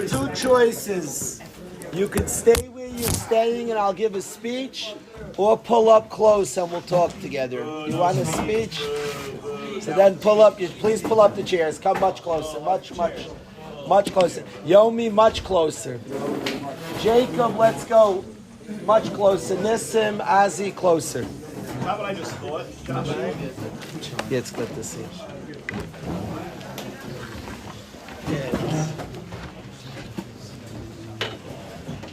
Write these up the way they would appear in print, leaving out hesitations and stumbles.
have two choices. You could stay where you're staying and I'll give a speech, or pull up close and we'll talk together. You want a speech? So then please pull up the chairs. Come much closer, much closer. Yomi, much closer. Jacob, let's go much closer. Nissim, Azi, closer. How about I just thought? Yeah, it's good to see.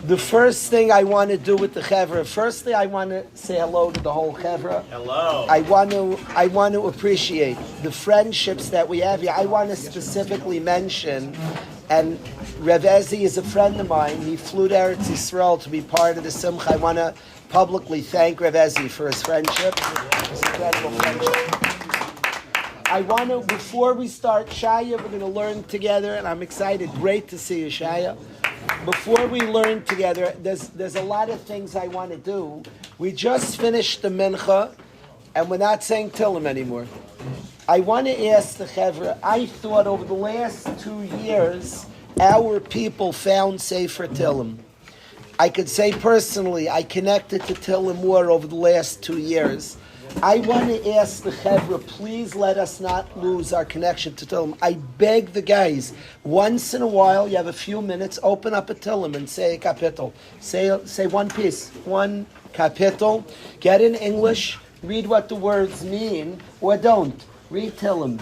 The first thing I want to do with the chevra, firstly, I want to say hello to the whole chevra. Hello. I want to appreciate the friendships that we have here. I want to specifically mention, and Rav Ezi is a friend of mine. He flew to Eretz Yisrael to be part of the Simcha. I want to publicly thank Rav Ezi for his friendship. It's incredible friendship. I want to, before we start Shaya, we're going to learn together, and I'm excited. Great to see you, Shaya. Before we learn together, there's a lot of things I want to do. We just finished the mincha, and we're not saying Tillim anymore. I want to ask the chevra, I thought over the last 2 years, our people found Sefer Tillim. I could say personally, I connected to Tillim more over the last 2 years. I want to ask the chevra, please let us not lose our connection to Tillim. I beg the guys, once in a while, you have a few minutes, open up a Tillim and say a kapitel. Say one piece, one kapitel. Get in English, read what the words mean, or don't. Read Tillim.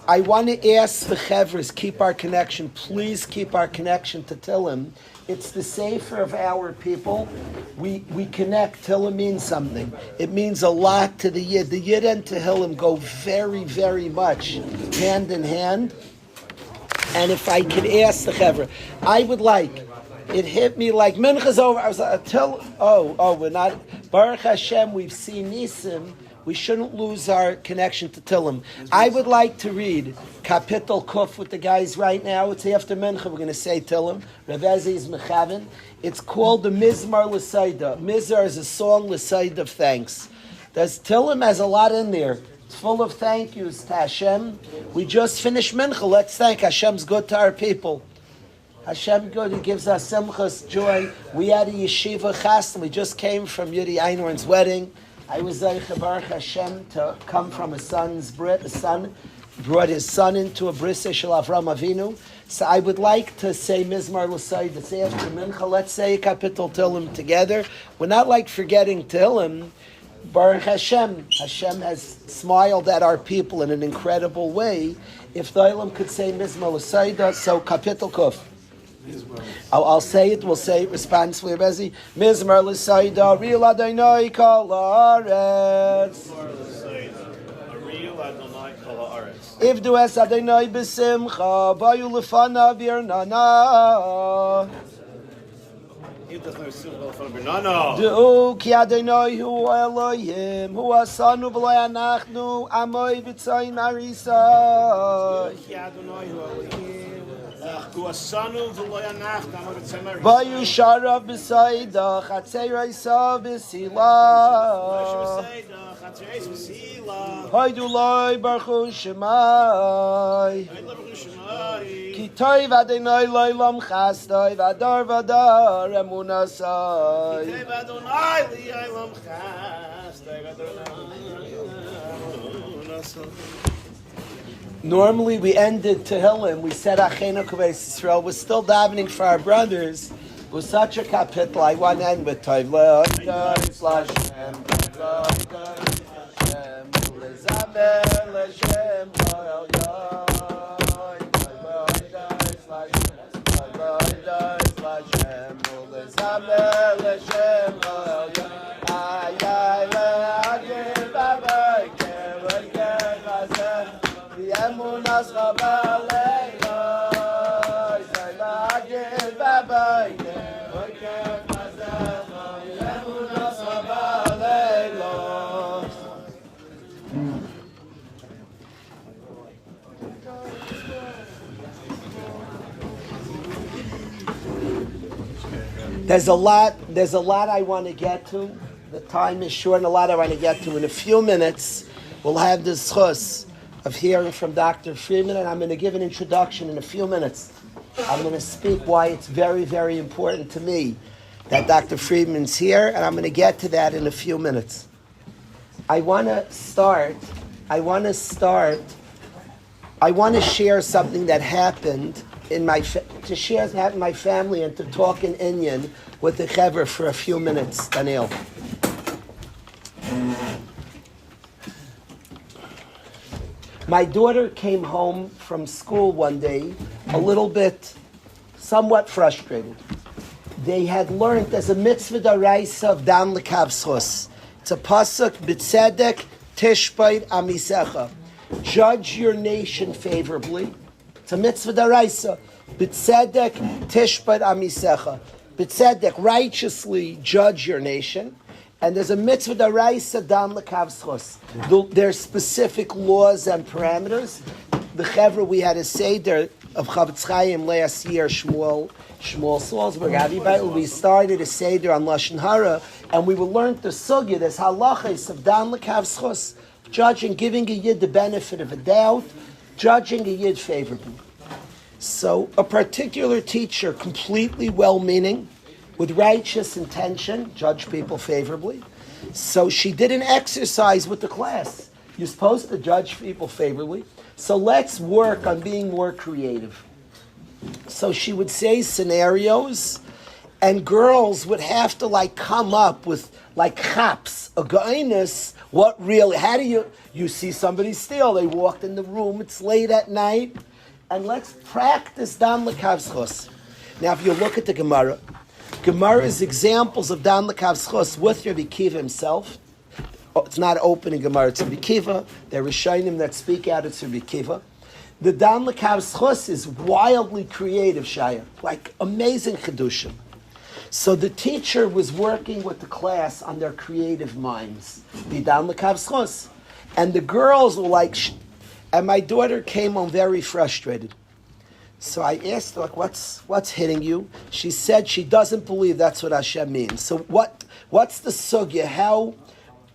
I want to ask the chevras, keep our connection. Please keep our connection to Tillim. It's the sefer of our people. We connect. Tillim means something. It means a lot to the Yid. The Yid and Tehillim go very, very much hand in hand. And if I could ask the chevra, I would like, it hit me like, Mincha's over. I was like, we're not, Baruch Hashem, we've seen Nisim. We shouldn't lose our connection to Tillim. I would like to read Kapitel Kuf with the guys right now. It's after Mincha. We're going to say Tillim. Rav Ezi is Mechaven. It's called the Mizmar L'Saida. Mizmar is a song L'Saida of thanks. Tillim has a lot in there. It's full of thank yous to Hashem. We just finished Mincha. Let's thank Hashem's good to our people. Hashem good. He gives us simchas, joy. We had a yeshiva chasna. We just came from Yudi Einhorn's wedding. I was Zeicha Baruch Hashem to come from a son's brit. A son brought his son into a bris shel Avram Avinu. So I would like to say Mizmar L'Saida. Say after Mincha, let's say Kapitel Tillim together. We're not like forgetting Tillim. Baruch Hashem. Hashem has smiled at our people in an incredible way. If the Olam could say Mizmar L'Saida, so Kapitel Kuf. I'll say it, we'll say it responsibly. Mizmar L'Saida, Real Adonai Kol Haaretz. Ivdu es Adonai b'simcha, Bayu Lefanav Yirnana. Du'u ki Adonai hu Elohim, hu asanu v'lo anachnu, amoy v'tzayin arisa. Ki Adonai hu Elohim. Bayu sharav b'saida, chatzei isa b'sila. Haydu loy baruch shemai. Ki toiv Adonai loylam chasdoi, vadar vadar emunasai. Ki toiv Adonai loylam chasdoi, vadar emunasai. Normally we ended Tehillim, we said Achenu K'Beis Yisrael. We're still davening for our brothers. It was such a kapitel. I want to end with Tov L'Odai L'Hashem, Tov L'Hashem, L'Zamer L'Hashem, L'El Yoy, Tov L'Odai L'Hashem, L'Zamer L'Hashem, L'El Yoy, Ayay L'Agir Babai Kevay Kevazeh. Emunas Chabalei Loy, Zaylagir Babai Kevay Kevazeh, Emunas Chabalei Loy. There's a lot I want to get to. The time is short and a lot I want to get to. In a few minutes, we'll have this chus of hearing from Dr. Freedman, and I'm going to give an introduction in a few minutes. I'm going to speak why it's very, very important to me that Dr. Freedman's here, and I'm going to get to that in a few minutes. I want to share something that happened in my family and to talk in Inyan with the Chaver for a few minutes, Daniel. My daughter came home from school one day a little bit, somewhat frustrated. They had learned there's a mitzvah d'oraisa of Dan L'Kavschus. It's a pasuk, b'tzedek tishbeit amisecha. Judge your nation favorably. It's a mitzvah d'oraisa. B'tzedek tishbeit amisecha. B'tzedek, righteously judge your nation. And there's a mitzvah d'oraisa Dan L'Kavschus. There's specific laws and parameters. The Chevra, we had a seder of Chavetz Chaim last year, Shmuel Salzburg. We started a seder on Lashon Hara, and we learned the sugya, there's halachas of Dan L'Kavschus, judging, giving a yid the benefit of a doubt, judging a yid favorably. So a particular teacher, completely well-meaning, with righteous intention, judge people favorably. So she did an exercise with the class. You're supposed to judge people favorably. So let's work on being more creative. So she would say scenarios, and girls would have to come up with chaps, a gainus. What really? How do you see somebody steal? They walked in the room. It's late at night, and let's practice Dan L'Kavschus. Now, if you look at the Gemara's examples of Dan L'Kavschus with Rabbi Kiva himself. It's not open in Gemara, it's Rabbi Kiva. There are Rishonim that speak out, it's Rabbi Kiva. The Dan L'Kavschus is wildly creative, Shaya, amazing Chedushim. So the teacher was working with the class on their creative minds, the Dan L'Kavschus. And the girls were and my daughter came home very frustrated. So I asked her, what's hitting you? She said she doesn't believe that's what Hashem means. So what's the sugya? How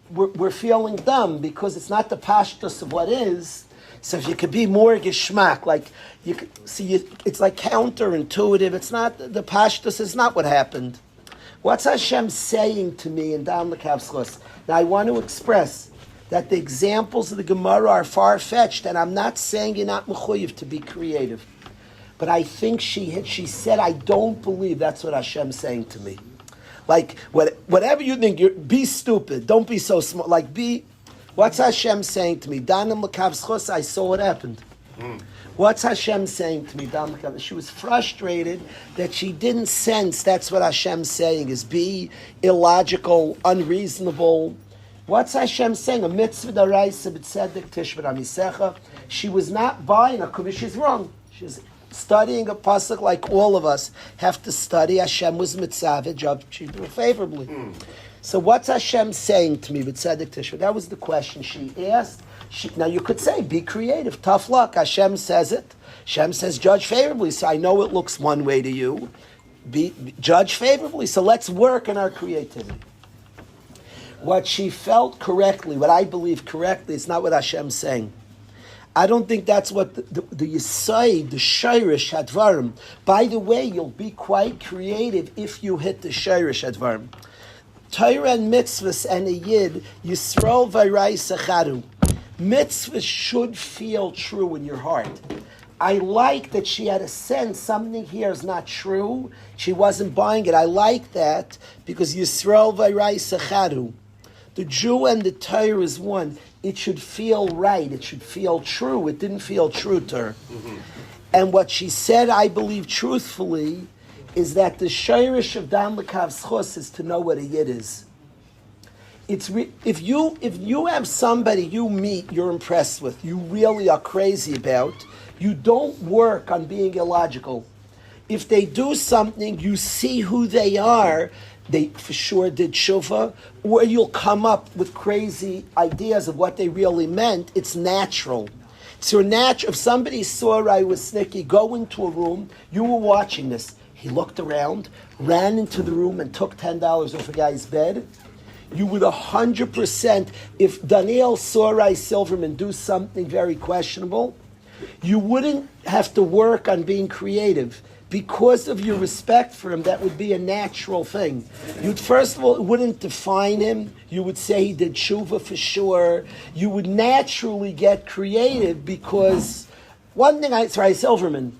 we're feeling dumb because it's not the pashtus of what is. So if you could be more geschmack, you could see, it's counterintuitive. It's not the pashtus is not what happened. What's Hashem saying to me in Dan L'Kavschus? Now I want to express that the examples of the Gemara are far-fetched, and I'm not saying you're not mechuyev to be creative. But I think she said, I don't believe that's what Hashem's saying to me. Whatever you think, be stupid. Don't be so smart. What's Hashem saying to me? Dan L'Kavschus, I saw what happened. What's Hashem saying to me? Dan L'Kavschus. She was frustrated that she didn't sense that's what Hashem's saying is be illogical, unreasonable. What's Hashem saying? A mitzvah d'oraisa b'tzedek tishbeit amisecha. She was not buying it because she's wrong. She's studying a pasuk like all of us have to study. Hashem was mitzvah, judged people favorably. So what's Hashem saying to me? B'tzedek tishbeit. That was the question she asked. Now you could say, be creative. Tough luck. Hashem says it. Hashem says, judge favorably. So I know it looks one way to you. Judge favorably. So let's work on our creativity. What she felt correctly, what I believe correctly, is not what Hashem's saying. I don't think that's what the Yisai, the Shirish Hadvarim. By the way, you'll be quite creative if you hit the Shirish Hadvarim. Torah and mitzvahs and a yid, Yisrael v'ray sacharu. Mitzvahs should feel true in your heart. I like that she had a sense something here is not true. She wasn't buying it. I like that because Yisrael v'ray sacharu. The Jew and the Torah is one. It should feel right. It should feel true. It didn't feel true to her. And what she said, I believe truthfully, is that the shirish of Dan L'Kavschus is to know what a yid is. If you have somebody you meet, you're impressed with, you really are crazy about, you don't work on being illogical. If they do something, you see who they are. They for sure did shuvah, or you'll come up with crazy ideas of what they really meant. It's natural. So if somebody saw I was snicky, go into a room, you were watching this. He looked around, ran into the room and took $10 off a guy's bed. You would 100%, if Daniel saw Rai Silverman do something very questionable, you wouldn't have to work on being creative. because of your respect for him, that would be a natural thing. You'd first of all, it wouldn't define him. You would say he did tshuva for sure. You would naturally get creative because one thing sorry, Silverman,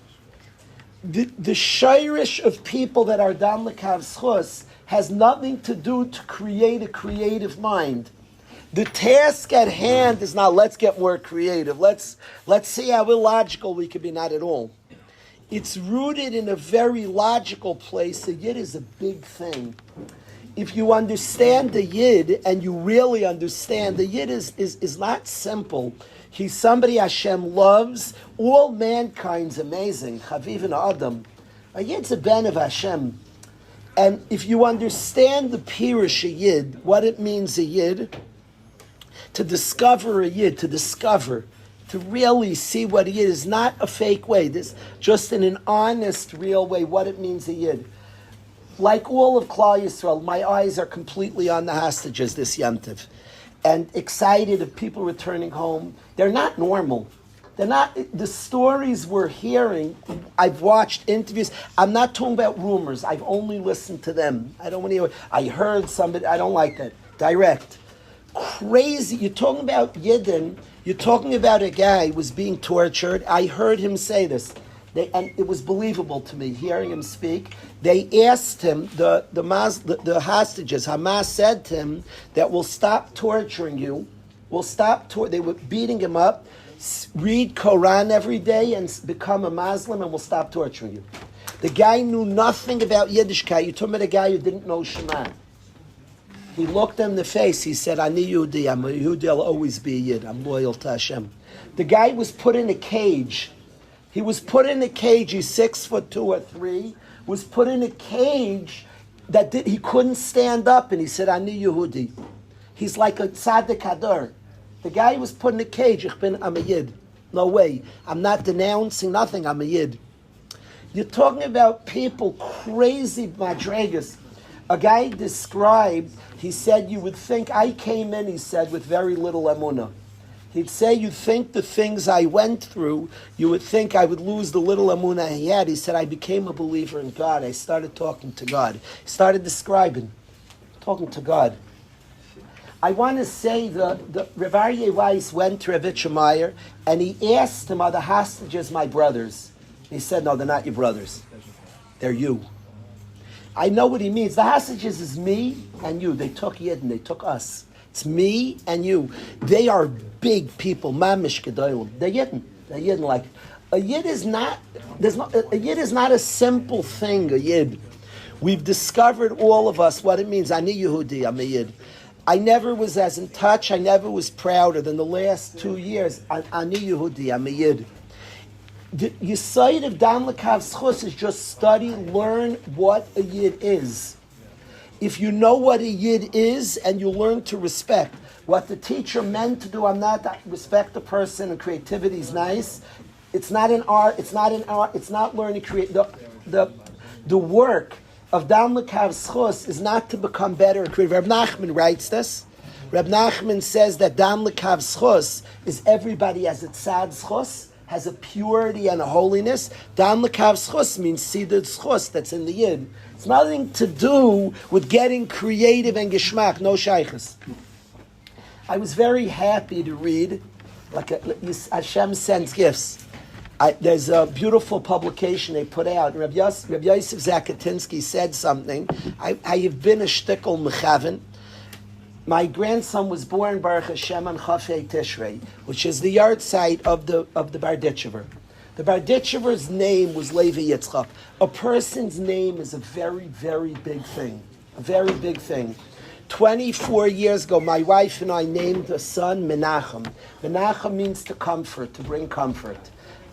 the shirish of people that are dam l'kav schus has nothing to do to create a creative mind. The task at hand is not let's get more creative. Let's see how illogical we can be. Not at all. It's rooted in a very logical place. A yid is a big thing. If you understand the yid, and you really understand, the yid is not simple. He's somebody Hashem loves. All mankind's amazing. Chaviv Adam. A yid's a ben of Hashem. And if you understand the pirush a yid, what it means a yid, to discover a yid, to really see what a yid is, not a fake way, this just in an honest, real way, what it means a yid. Like all of Klal Yisrael, my eyes are completely on the hostages this Yom Tov, and excited of people returning home. They're not normal. They're not, the stories we're hearing, I've watched interviews, I'm not talking about rumors, I've only listened to them. I don't want to hear, I heard somebody, I don't like that. Direct. Crazy. You're talking about Yidden, you're talking about a guy who was being tortured. I heard him say this, and it was believable to me, hearing him speak. They asked him, the hostages, Hamas said to him, that we'll stop torturing you, they were beating him up, read Quran every day and become a Muslim, and we'll stop torturing you. The guy knew nothing about Yiddishkeit. You're talking about a guy who didn't know Shema. He looked him in the face. He said, Ani Yehudi, I'm a Yehudi, I'll always be a Yid. I'm loyal to Hashem. The guy was put in a cage. He was put in a cage. He's 6'2" or 3. Was put in a cage that he couldn't stand up, and he said, Ani Yehudi. He's like a tzaddik hadar. The guy was put in a cage. I'm a Yid. No way. I'm not denouncing nothing. I'm a Yid. You're talking about people crazy madregas. A guy described, he said, you would think, I came in, he said, with very little emunah. He'd say, you'd think the things I went through, you would think I would lose the little emunah he had. He said, I became a believer in God. I started talking to God. He started describing, talking to God. I want to say the Rabbi Aryeh Weiss went to Rabbi Meyer and he asked him, are the hostages my brothers? He said, no, they're not your brothers. They're you. I know what he means. The hostages is me and you. They took Yidden, they took us. It's me and you. They are big people. Mamish gedolim. They're Yidden. They're Yidden. Like a Yid is not. A Yid is not a simple thing. A Yid. We've discovered all of us what it means. Ani Yehudi. I'm a Yid. I never was as in touch. I never was prouder than the last 2 years. Ani Yehudi. I'm a Yid. The Yesod of Dam L'Kav Schus is just study, learn what a Yid is. If you know what a Yid is and you learn to respect what the teacher meant to do, respect the person and creativity is nice. It's not an art. It's not learning create. The work of Dam L'Kav Schus is not to become better and creative. Reb Nachman writes this. Reb Nachman says that Dam L'Kav Schus is everybody has a tzad schus, has a purity and a holiness. Dam L'Kav Schus means sidud schus that's in the Yid. It's nothing to do with getting creative and geschmack, no shaykhs. I was very happy to read, Hashem sends gifts. There's a beautiful publication they put out. Rabbi Yosef Zakatinsky said something. I have been a shtickle mechaven. My grandson was born, Baruch Hashem, on Chafei Tishrei, which is the yard site of the Barditchever. The Barditchever's name was Levi Yitzchak. A person's name is a very, very big thing. A very big thing. 24 years ago, my wife and I named a son Menachem. Menachem means to comfort, to bring comfort.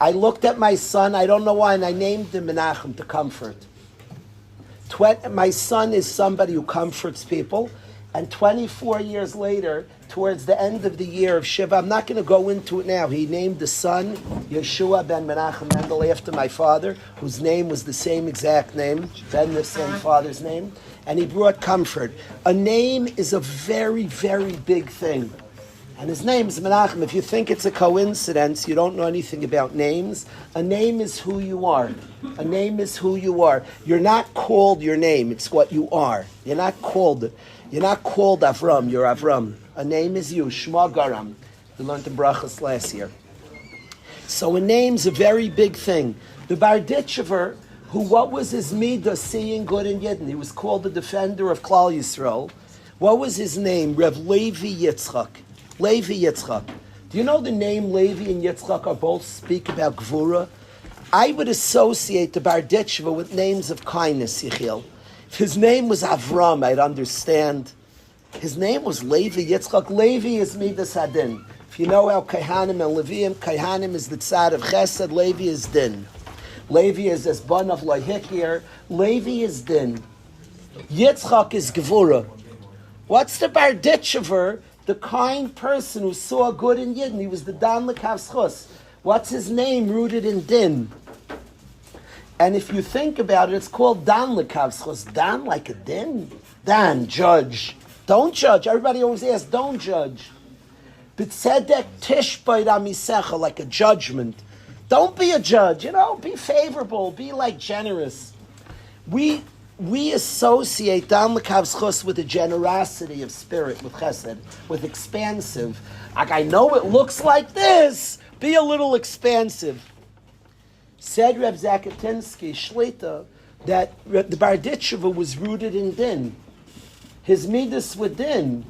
I looked at my son, I don't know why, and I named him Menachem, to comfort. My son is somebody who comforts people. And 24 years later, towards the end of the year of Shiva, I'm not going to go into it now, he named the son Yeshua ben Menachem Mendel after my father, whose name was the same exact name, Ben the same father's name, and he brought comfort. A name is a very, very big thing. And his name is Menachem. If you think it's a coincidence, you don't know anything about names. A name is who you are. A name is who you are. You're not called your name. It's what you are. You're not called Avram. You're Avram. A name is you. Shema Garam. We learned the brachas last year. So a name's a very big thing. The Barditchever, what was his midah seeing good in Yidden? He was called the defender of Klal Yisrael. What was his name? Rev Levi Yitzchak. Levi Yitzchak. Do you know the name Levi and Yitzchak are both speak about Gvura? I would associate the Barditchever with names of kindness, Yechiel. If his name was Avram, I'd understand. His name was Levi Yitzchak. Levi is Midas Hadin. If you know how Kaihanim and Leviim, Kaihanim is the tzad of Chesed, Levi is Din. Levi is this bun of Lahikir. Levi is Din. Yitzchak is Gvura. What's the Barditchever? The kind person who saw good in Yidden. He was the Dan Lekav Schus. What's his name rooted in Din? And if you think about it, it's called Dan Lekav Schus. Dan like a Din? Dan, judge. Don't judge. Everybody always asks, don't judge. B'tzedek tishbait amisecha, like a judgment. Don't be a judge, be favorable, be like generous. We associate Dan Lekav Schus with a generosity of spirit, with chesed, with expansive. Like, I know it looks like this, be a little expansive. Said Reb Zakatinsky, Shlita, that the Barditchever was rooted in Din. His midas were Din.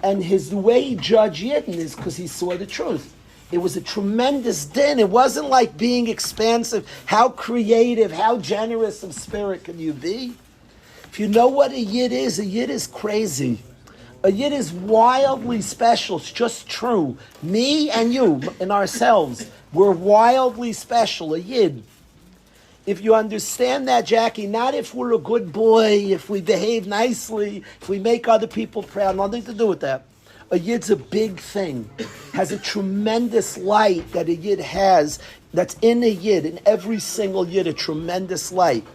And his way he judged Yidden is because he saw the truth. It was a tremendous Din. It wasn't like being expansive. How creative, how generous of spirit can you be? If you know what a Yid is crazy. A Yid is wildly special. It's just true. Me and you and ourselves, we're wildly special. A Yid. If you understand that, Jackie, not if we're a good boy, if we behave nicely, if we make other people proud, nothing to do with that. A Yid's a big thing. Has a tremendous light that a Yid has, that's in a Yid, in every single Yid, a tremendous light.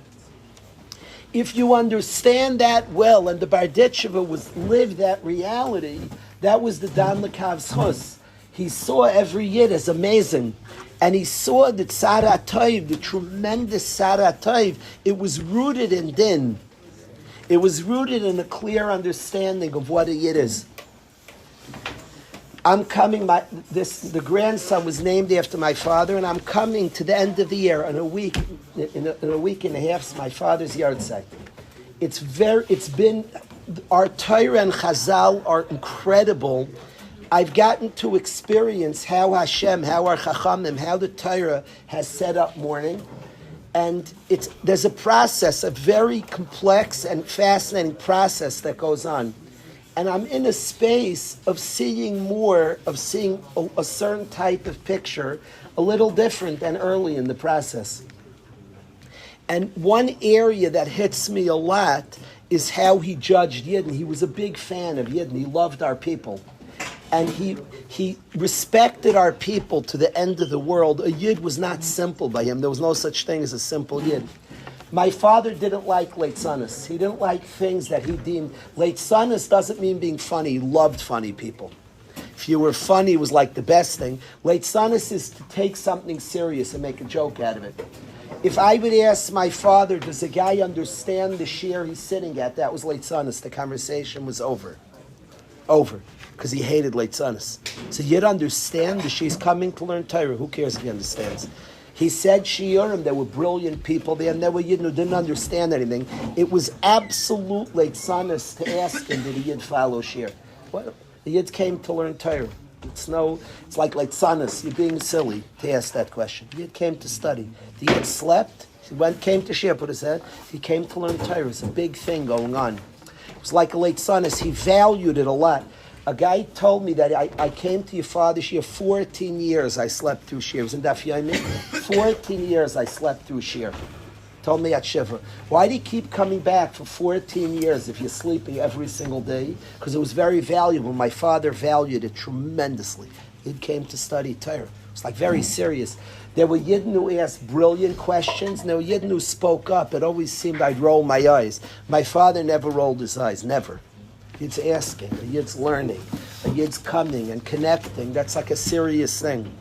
If you understand that well, and the Barditchever lived that reality, that was the Dan Lekav Schus. He saw every Yid as amazing. And he saw the Tzara Tov, the tremendous Tzara Tov. It was rooted in Din. It was rooted in a clear understanding of what a Yid is. I'm coming, the grandson was named after my father, and I'm coming to the end of the year in a week and a half. It's my father's yard site. Our Torah and Chazal are incredible. I've gotten to experience how Hashem, how our Chachamim, how the Torah has set up mourning. And there's a process, a very complex and fascinating process that goes on. And I'm in a space of seeing a certain type of picture, a little different than early in the process. And one area that hits me a lot is how he judged Yidden. He was a big fan of Yidden. He loved our people. And he respected our people to the end of the world. A Yid was not simple by him. There was no such thing as a simple Yid. My father didn't like Leitzanis. He didn't like things that he deemed... Leitzanis doesn't mean being funny. He loved funny people. If you were funny, it was like the best thing. Leitzanis is to take something serious and make a joke out of it. If I would ask my father, does a guy understand the share he's sitting at? That was Leitzanis. The conversation was over. Over. Because he hated Leitzanis. So you'd understand that she's coming to learn Torah. Who cares if he understands? He said Shiurim, there were brilliant people there, and there were Yidden who didn't understand anything. It was absolute Leitzanis to ask him, did a Yid follow Shir? Well, the Yid came to learn Torah. It's like Leitzanis, you're being silly to ask that question. The Yid came to study. The Yid slept, came to Shir, put his head, he came to learn Torah. It's a big thing going on. It was like a Leitzanis, he valued it a lot. A guy told me that I came to your father's year, 14 years I slept through Shir. It was in Daf Yomi. 14 years I slept through Shir. Told me at Shiva. Why do you keep coming back for 14 years if you're sleeping every single day? Because it was very valuable. My father valued it tremendously. He came to study Torah. It was like very serious. There were Yidden who asked brilliant questions, and there were Yidden who spoke up. It always seemed I'd roll my eyes. My father never rolled his eyes, never. Yid's asking, Yid's learning. a Yid's coming and connecting, that's like a serious thing.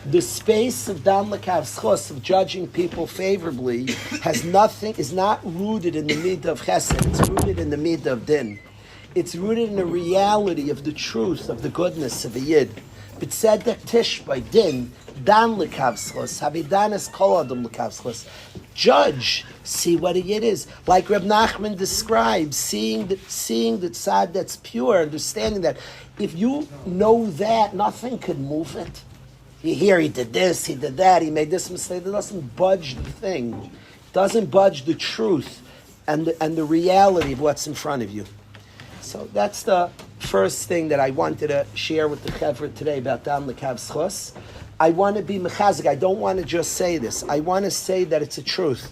The space of Dan Lekav's Chus, of judging people favorably, is not rooted in the midah of Chesed, it's rooted in the midah of Din. It's rooted in the reality of the truth, of the goodness of a Yid. B'tzedek tishbay Din, Dan Lekav's Chus, Havidanas Kol Adam Lekav's Chus. Judge, see what a Yid is. Like Reb Nachman describes, seeing the tzad that's pure, understanding that if you know that, nothing could move it. You hear he did this, he did that, he made this mistake. It doesn't budge the thing. It doesn't budge the truth and the reality of what's in front of you. So that's the first thing that I wanted to share with the Chevra today about Dan Lekav's Chus. I want to be mechazik. I don't want to just say this. I want to say that it's a truth.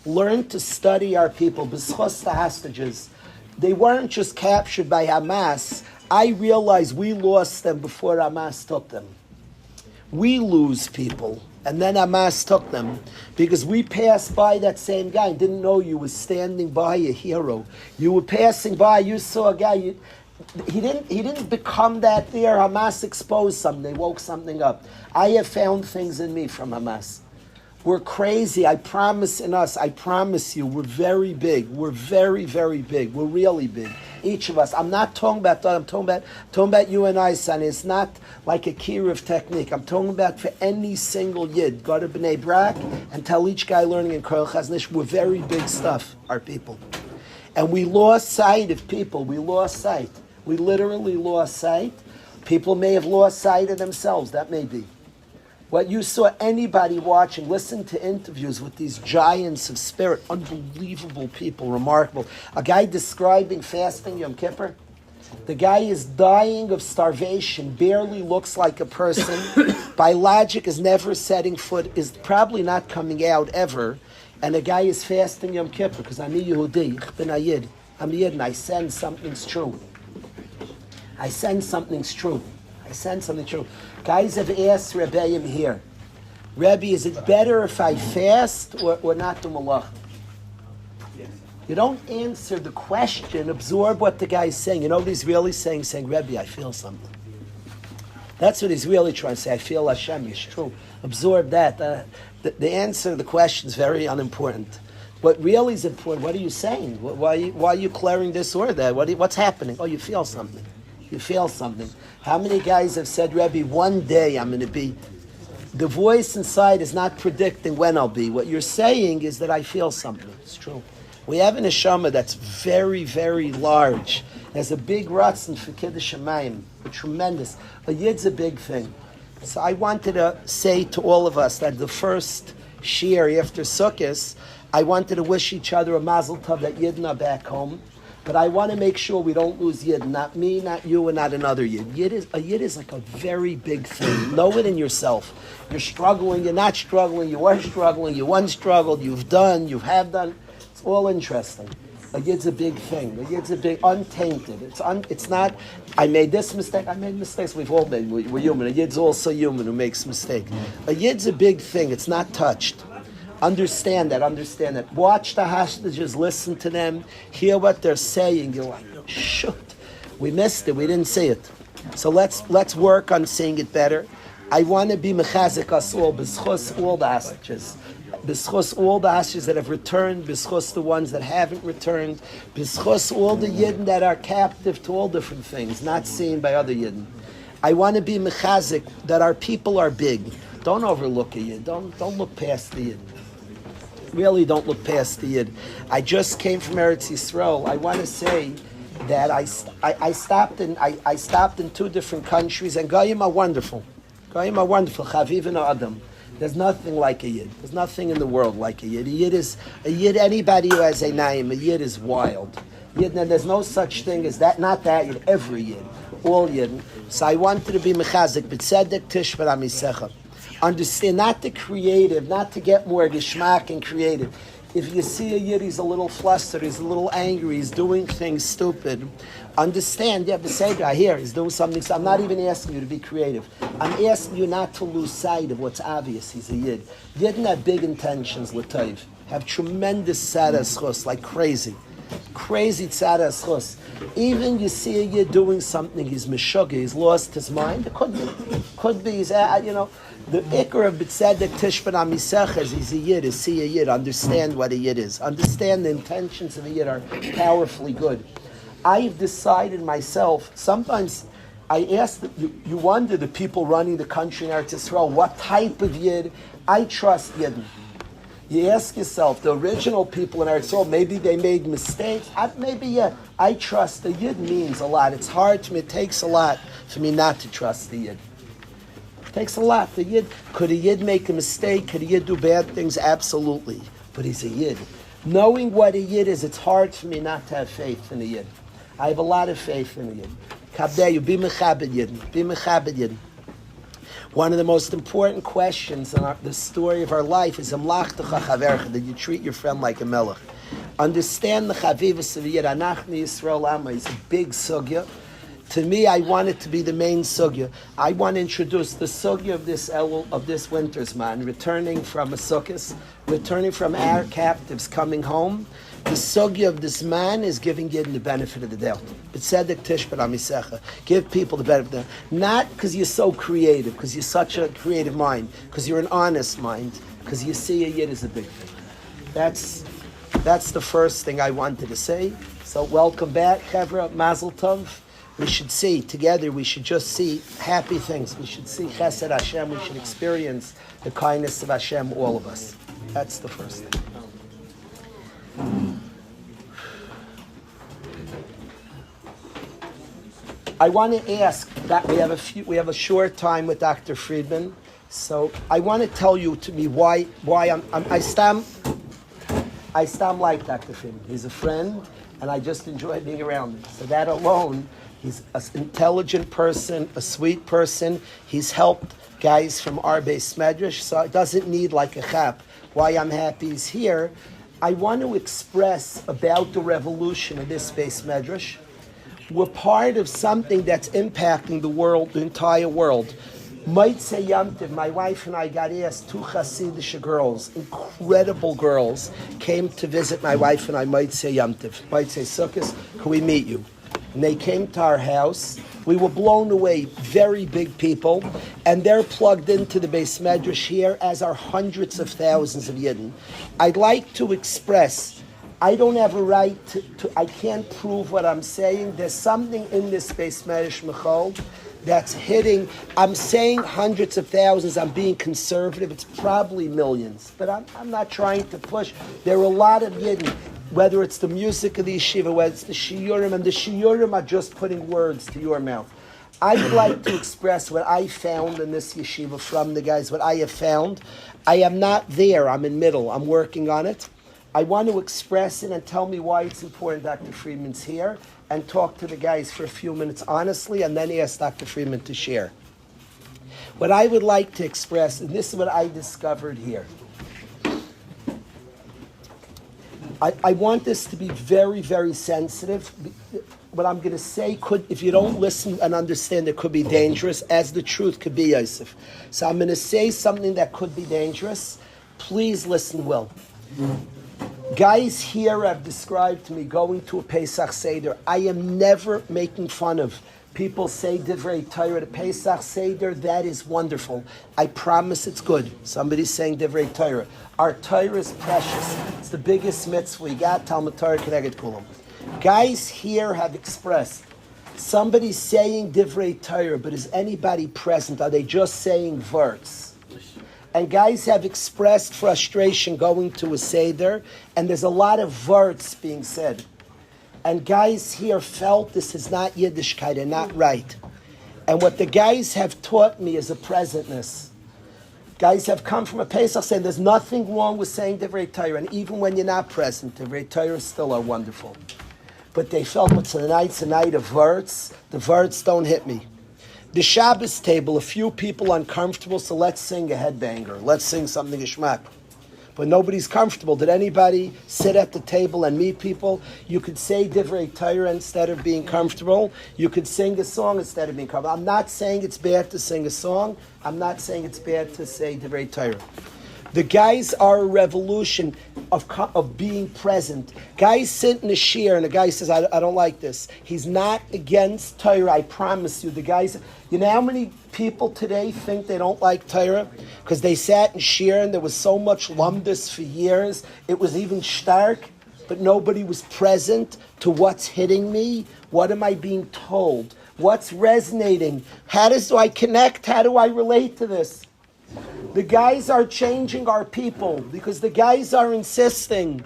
Learn to study our people. B'schus the hostages. They weren't just captured by Hamas. I realized we lost them before Hamas took them. We lose people, and then Hamas took them because we passed by that same guy and didn't know you was standing by a hero. You were passing by, you saw a guy. He didn't become that there. Hamas exposed something. They woke something up. I have found things in me from Hamas. We're crazy. I promise you, we're very big. We're very, very big. We're really big. Each of us. I'm not talking about that. I'm talking about you and I, son. It's not like a kiruv technique. I'm talking about for any single Yid. Go to B'nai Brak and tell each guy learning in Koil Chaznish, we're very big stuff, our people. And we lost sight of people. We lost sight. We literally lost sight. People may have lost sight of themselves. That may be. What you saw anybody watching, listen to interviews with these giants of spirit, unbelievable people, remarkable. A guy describing fasting Yom Kippur. The guy is dying of starvation, barely looks like a person. By logic, is never setting foot, is probably not coming out ever. And the guy is fasting Yom Kippur because I'm a Yehudi, ich bin a Yid. I'm a Yid and I sense something's true. I sense something's true. I sense something true. Guys have asked Rebbeim here, Rebbe, is it better if I fast or not do malach? You don't answer the question, absorb what the guy is saying. You know what he's really saying? Saying, Rebbe, I feel something. That's what he's really trying to say. I feel Hashem, it's true. Absorb that. The answer to the question is very unimportant. What really is important, what are you saying? Why are you clearing this or that? What's happening? Oh, you feel something. You feel something. How many guys have said, Rebbe, one day I'm going to be... The voice inside is not predicting when I'll be. What you're saying is that I feel something. It's true. We have an neshama that's very, very large. There's a big ratzon for Kiddush Shamayim. A tremendous. A Yid's a big thing. So I wanted to say to all of us that the first shiur after Sukkot, I wanted to wish each other a mazel tov that Yidden are back home. But I want to make sure we don't lose Yid. Not me, not you, and not another Yid. A Yid is like a very big thing. Know it in yourself. You're struggling, you're not struggling, you were struggling, you once struggled, you have done. It's all interesting. A Yid's a big thing. A Yid's a big, untainted. It's not, I made this mistake, I made mistakes. We've all made, we're human. A Yid's also human who makes mistakes. A Yid's a big thing. It's not touched. Understand that. Watch the hostages, listen to them, hear what they're saying. You're like, shoot, we missed it, we didn't see it. So let's work on saying it better. I want to be mechazik us all, b'schus all the hostages. B'schus all the hostages that have returned, b'schus the ones that haven't returned, b'schus all the Yidden that are captive to all different things, not seen by other Yidden. I want to be mechazik that our people are big. Don't overlook a Yid. Don't look past the Yid. Really don't look past the Yid. I just came from Eretz Yisrael. I want to say that I stopped in two different countries, and Goyim are wonderful. Goyim are wonderful. Chaviv and Adam. There's nothing like a Yid. There's nothing in the world like a Yid. A Yid. Anybody who has a name, a Yid is wild. Yid, and there's no such thing as that. Not that Yid. Every Yid, all Yid. So I wanted to be mechazik, b'tzedek tishbar amisecha. Understand, not the creative, not to get more geschmack and creative. If you see a Yid, he's a little flustered, he's a little angry, he's doing things stupid. Understand, you have to say, I hear, he's doing something. So I'm not even asking you to be creative. I'm asking you not to lose sight of what's obvious. He's a Yid. Yidden have big intentions, l'tayv. Have tremendous sadas chos, like crazy. crazy tzara schus. Even you see a yid doing something, he's meshuggah, he's lost his mind. It could be, he's, the ikar of B'tzedek Tishban Amisech is he's a yid, is see a yid, understand what a yid is. Understand the intentions of a yid are powerfully good. I've decided myself, sometimes I ask, you wonder the people running the country in Eretz Yisrael, what type of yid? I trust yidden. You ask yourself, the original people in Eretz Yisrael, maybe they made mistakes. I trust the yid means a lot. It's hard to me, it takes a lot for me not to trust the yid. It takes a lot. Could a yid make a mistake? Could a yid do bad things? Absolutely. But he's a yid. Knowing what a yid is, it's hard for me not to have faith in a yid. I have a lot of faith in a yid. Kabdeyu, be mechabed yidin. Be mechabed yidin. One of the most important questions in the story of our life is that you treat your friend like a melech. Understand the chavivus of yid. Anachni Yisrael Amma is a big sugya. To me, I want it to be the main sugya. I want to introduce the sugya of this winter's man, returning from a sukkah, returning from our captives, coming home. The sugya of this man is giving Yidden the benefit of the doubt. B'tzedek tishbar amisecha. Give people the benefit of the doubt. Not because you're so creative, because you're such a creative mind, because you're an honest mind, because you see a Yid as a big thing. That's the first thing I wanted to say. So welcome back, Chevra, Mazel Tov. We should see, together, we should just see happy things. We should see Chesed Hashem. We should experience the kindness of Hashem, all of us. That's the first thing. I want to ask that we have a short time with Dr. Freedman, so I want to tell you to me why I stand like Dr. Freedman. He's a friend, and I just enjoy being around him. So that alone, he's an intelligent person, a sweet person. He's helped guys from our base medrash, so it doesn't need like a chap. Why I'm happy he's here. I want to express about the revolution of this base medrash. We're part of something that's impacting the world, the entire world. Motzei Yom Tov, my wife and I got asked, 2 Hasidic girls, incredible girls, came to visit my wife and I, Motzei Yom Tov, Motzei Sukkos, can we meet you? And they came to our house. We were blown away, very big people, and they're plugged into the Beis Medrash here, as are hundreds of thousands of Yidden. I'd like to express, I don't have a right I can't prove what I'm saying. There's something in this Beis Medrash, Michal, that's hitting. I'm saying hundreds of thousands, I'm being conservative, it's probably millions, but I'm not trying to push. There are a lot of Yidden. Whether it's the music of the yeshiva, whether it's the shiurim, and the shiurim are just putting words to your mouth. I would like to express what I found in this yeshiva from the guys, what I have found. I am not there, I'm in middle, I'm working on it. I want to express it and tell me why it's important Dr. Freedman's here, and talk to the guys for a few minutes honestly, and then ask Dr. Freedman to share. What I would like to express, and this is what I discovered here. I want this to be very, very sensitive. What I'm going to say could, if you don't listen and understand, it could be dangerous, as the truth could be, Yosef. So I'm going to say something that could be dangerous. Please listen well. Guys here have described to me going to a Pesach Seder. I am never making fun of. People say Divrei Torah at Pesach Seder. That is wonderful. I promise it's good. Somebody's saying Divrei Torah. Our Torah is precious. It's the biggest mitzvah we got. Talmud Torah Keneged Kulam. Guys here have expressed. Somebody's saying Divrei Torah, but is anybody present? Are they just saying words? And guys have expressed frustration going to a Seder, and there's a lot of words being said. And guys here felt this is not Yiddishkeit and not right. And what the guys have taught me is a presentness. Guys have come from a Pesach saying there's nothing wrong with saying Divrei Torah, and even when you're not present, Divrei Torah still are wonderful. But they felt tonight's a night of words. The words don't hit me. The Shabbos table, a few people uncomfortable, so let's sing a headbanger. Let's sing something Ishmak. But nobody's comfortable. Did anybody sit at the table and meet people? You could say Divrei Torah instead of being comfortable. You could sing a song instead of being comfortable. I'm not saying it's bad to sing a song. I'm not saying it's bad to say Divrei Torah. The guys are a revolution of being present. Guys sit in a shir and the guy says, I don't like this. He's not against Torah, I promise you. The guys, you know how many people today think they don't like Torah? Because they sat in shir and there was so much lumdus for years. It was even stark, but nobody was present to what's hitting me. What am I being told? What's resonating? How do I connect? How do I relate to this? The guys are changing our people because the guys are insisting.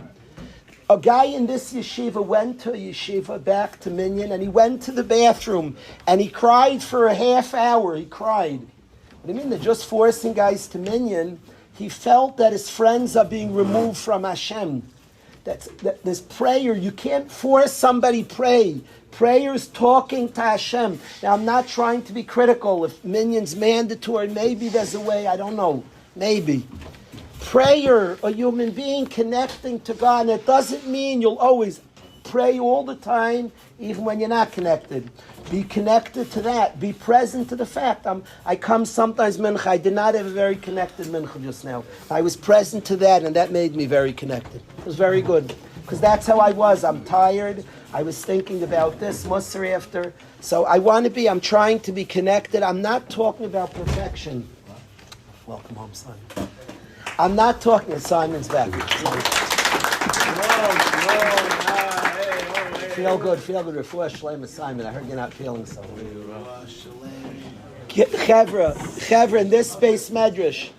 A guy in this yeshiva went to a yeshiva back to Minyan and he went to the bathroom and he cried for a half hour. He cried. What do you mean? They're just forcing guys to Minyan. He felt that his friends are being removed from Hashem. This prayer, you can't force somebody pray. Prayer is talking to Hashem. Now, I'm not trying to be critical. If Minyan's mandatory, maybe there's a way, I don't know. Maybe. Prayer, a human being connecting to God, and it doesn't mean you'll always pray all the time, even when you're not connected. Be connected to that. Be present to the fact. I come sometimes mincha. I did not have a very connected mincha just now. I was present to that, and that made me very connected. It was very good. Because that's how I was. I'm tired. I was thinking about this, Musar after. So I'm trying to be connected. I'm not talking about perfection. Welcome home, Simon. I'm not talking, Simon's back. Feel good. Refuah Shlema, Simon. I heard you're not feeling so. Chevra, in this space medrash,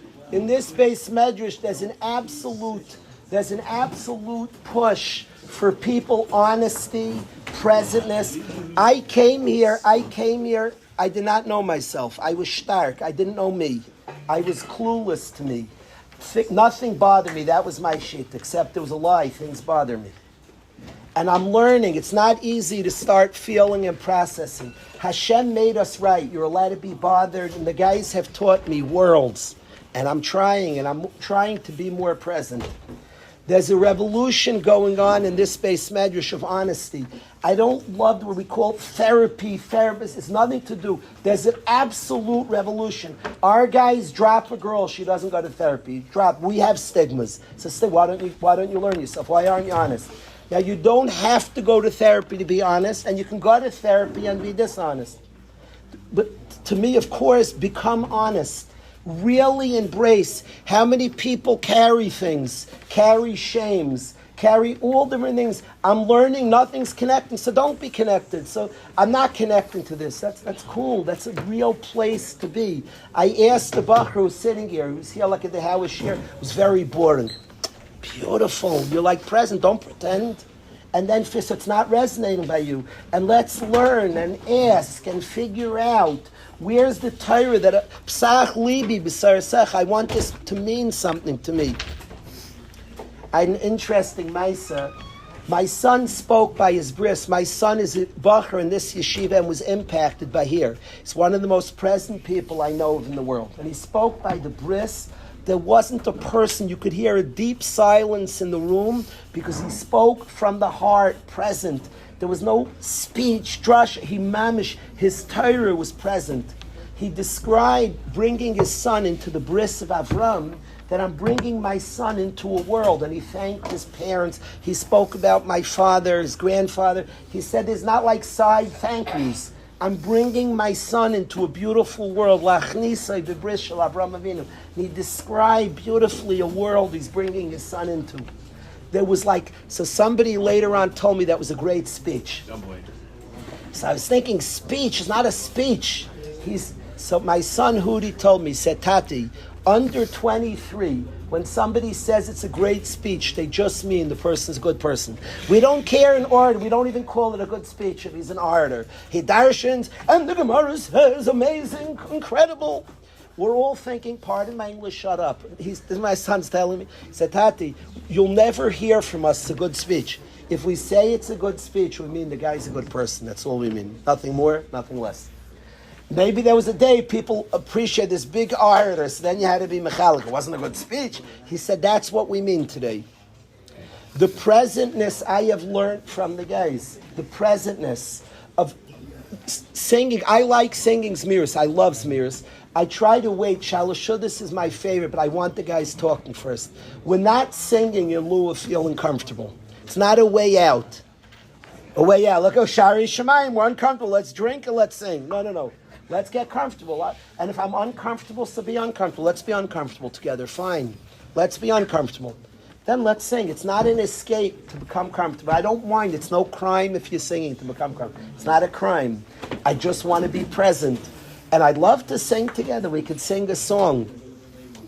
there's an absolute push for people, honesty, presentness. I came here, I did not know myself. I was stark. I didn't know me. I was clueless to me. Nothing bothered me. That was my shit, except there was a lie. Things bother me. And I'm learning. It's not easy to start feeling and processing. Hashem made us right. You're allowed to be bothered. And the guys have taught me worlds. And I'm trying to be more present. There's a revolution going on in this space medrash of honesty. I don't love what we call therapy. Therapist, it's nothing to do. There's an absolute revolution. Our guys drop a girl, she doesn't go to therapy. We have stigmas. So why don't you learn yourself? Why aren't you honest? Now you don't have to go to therapy to be honest, and you can go to therapy and be dishonest. But to me, of course, become honest. Really embrace how many people carry things, carry shames, carry all different things. I'm learning nothing's connecting, so don't be connected. So I'm not connecting to this. That's cool. That's a real place to be. I asked the Bachar who's sitting here, who's here like at the House here, it was very boring. Beautiful. You're like present, don't pretend. And then so it's not resonating by you. And let's learn and ask and figure out where's the Torah that Psach Libi B'Sar. I want this to mean something to me. An interesting Maisa. My son spoke by his bris. My son is a Bachar in this yeshiva and was impacted by here. He's one of the most present people I know of in the world. And he spoke by the bris. There wasn't a person, you could hear a deep silence in the room because he spoke from the heart, present. There was no speech, drush, mamish, his Torah was present. He described bringing his son into the bris of Avram, that I'm bringing my son into a world, and he thanked his parents. He spoke about my father, his grandfather. He said there's not like side thank yous. I'm bringing my son into a beautiful world. Lachnisa b'bris shel Avraham Avinu. And he described beautifully a world he's bringing his son into. There was so somebody later on told me that was a great speech. So I was thinking speech is not a speech. So my son Hudi told me, said, Tati, under 23, when somebody says it's a great speech, they just mean the person's a good person. We don't care in order. We don't even call it a good speech if he's an orator. He darshans, and the Gemara says, amazing, incredible. We're all thinking, pardon my English, shut up. This is my son's telling me. He said, Tati, you'll never hear from us it's a good speech. If we say it's a good speech, we mean the guy's a good person. That's all we mean. Nothing more, nothing less. Maybe there was a day people appreciate this big orator, so then you had to be mechalik. It wasn't a good speech. He said, that's what we mean today. The presentness I have learned from the guys, the presentness of Singing, I like singing Zmiris. I love Zmiris. I try to wait. Shalashudis is my favorite, but I want the guys talking first. We're not singing in lieu of feeling comfortable. It's not a way out. A way out. Look, Shari Shemayim, we're uncomfortable. Let's drink and let's sing. No. Let's get comfortable. And if I'm uncomfortable, so be uncomfortable. Let's be uncomfortable together. Fine. Let's be uncomfortable. Then let's sing. It's not an escape to become comfortable. I don't mind. It's no crime if you're singing to become comfortable. It's not a crime. I just want to be present. And I'd love to sing together. We could sing a song.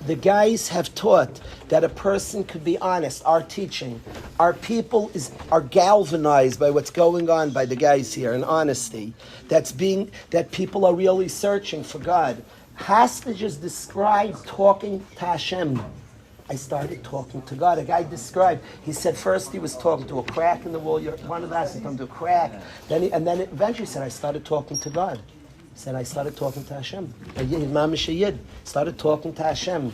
The guys have taught that a person could be honest. Our teaching, our people are galvanized by what's going on by the guys here, and honesty. That people are really searching for God. Hostages describe talking to Hashem. I started talking to God. A guy described, he said first he was talking to a crack in the wall. One of the guys talking to a crack. Then eventually he said, I started talking to God. He said, I started talking to Hashem. Started talking to Hashem.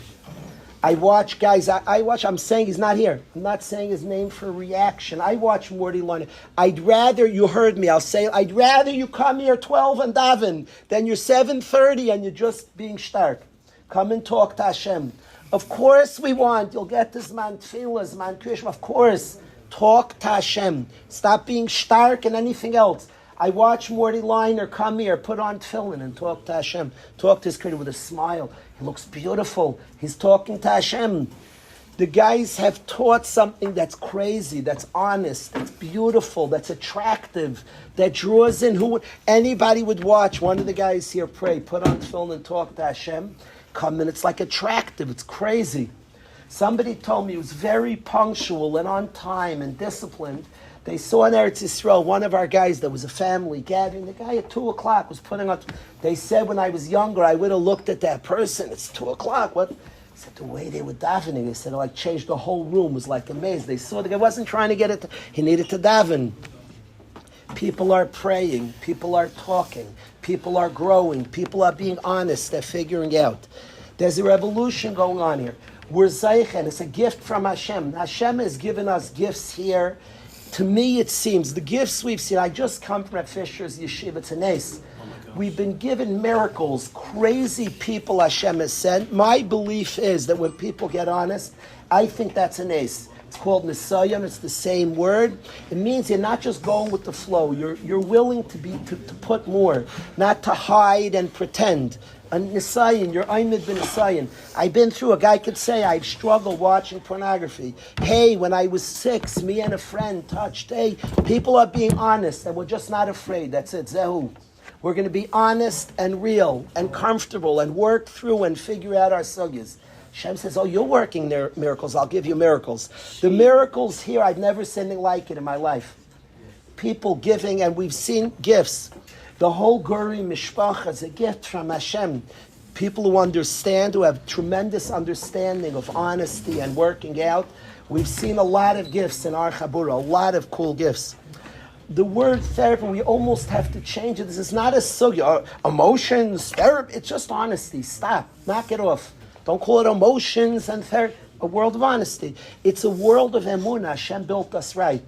I watch guys, I'm saying he's not here. I'm not saying his name for reaction. I watch Morty Lorna. I'd rather, you heard me, I'd rather you come here 12 and daven than you're 7:30 and you're just being stark. Come and talk to Hashem. Of course we want, you'll get this man tefillah, man krishma, of course. Talk to Hashem. Stop being stark and anything else. I watch Morty Liner come here, put on tefillin and talk to Hashem. Talk to his creator with a smile. He looks beautiful. He's talking to Hashem. The guys have taught something that's crazy, that's honest, that's beautiful, that's attractive, that draws in anybody would watch. One of the guys here pray, put on tefillin and talk to Hashem. Come and it's like attractive, it's crazy. Somebody told me he was very punctual and on time and disciplined. They saw in Eretz Yisrael, one of our guys, there was a family gathering. The guy at 2 o'clock was putting on. They said when I was younger, I would have looked at that person. It's 2 o'clock. What? He said the way they were davening. They said it like changed the whole room. It was like amazed. They saw the guy wasn't trying to get it. He needed to daven. People are praying. People are talking. People are growing. People are being honest. They're figuring out. There's a revolution going on here. We're Zeichen. It's a gift from Hashem. Hashem has given us gifts here. To me, it seems, the gifts we've seen, I just come from Reb Fisher's yeshiva, it's an ace. We've been given miracles, crazy people Hashem has sent. My belief is that when people get honest, I think that's an ace. It's called Nisayim, it's the same word. It means you're not just going with the flow, you're willing to put more, not to hide and pretend. A Nisayan, your Aymed bin Nisayan. I've been through, a guy could say, I've struggled watching pornography. Hey, when I was 6, me and a friend touched. Hey, people are being honest and we're just not afraid. That's it, Zehu. We're going to be honest and real and comfortable and work through and figure out our sugyas. Hashem says, oh, you're working there, miracles, I'll give you miracles. The miracles here, I've never seen anything like it in my life. People giving, and we've seen gifts. The whole Guri Mishpacha is a gift from Hashem. People who understand, who have tremendous understanding of honesty and working out. We've seen a lot of gifts in our Chabura, a lot of cool gifts. The word therapy, we almost have to change it. This is not a sugya, emotions, therapy. It's just honesty. Stop. Knock it off. Don't call it emotions and therapy. A world of honesty. It's a world of emunah. Hashem built us right.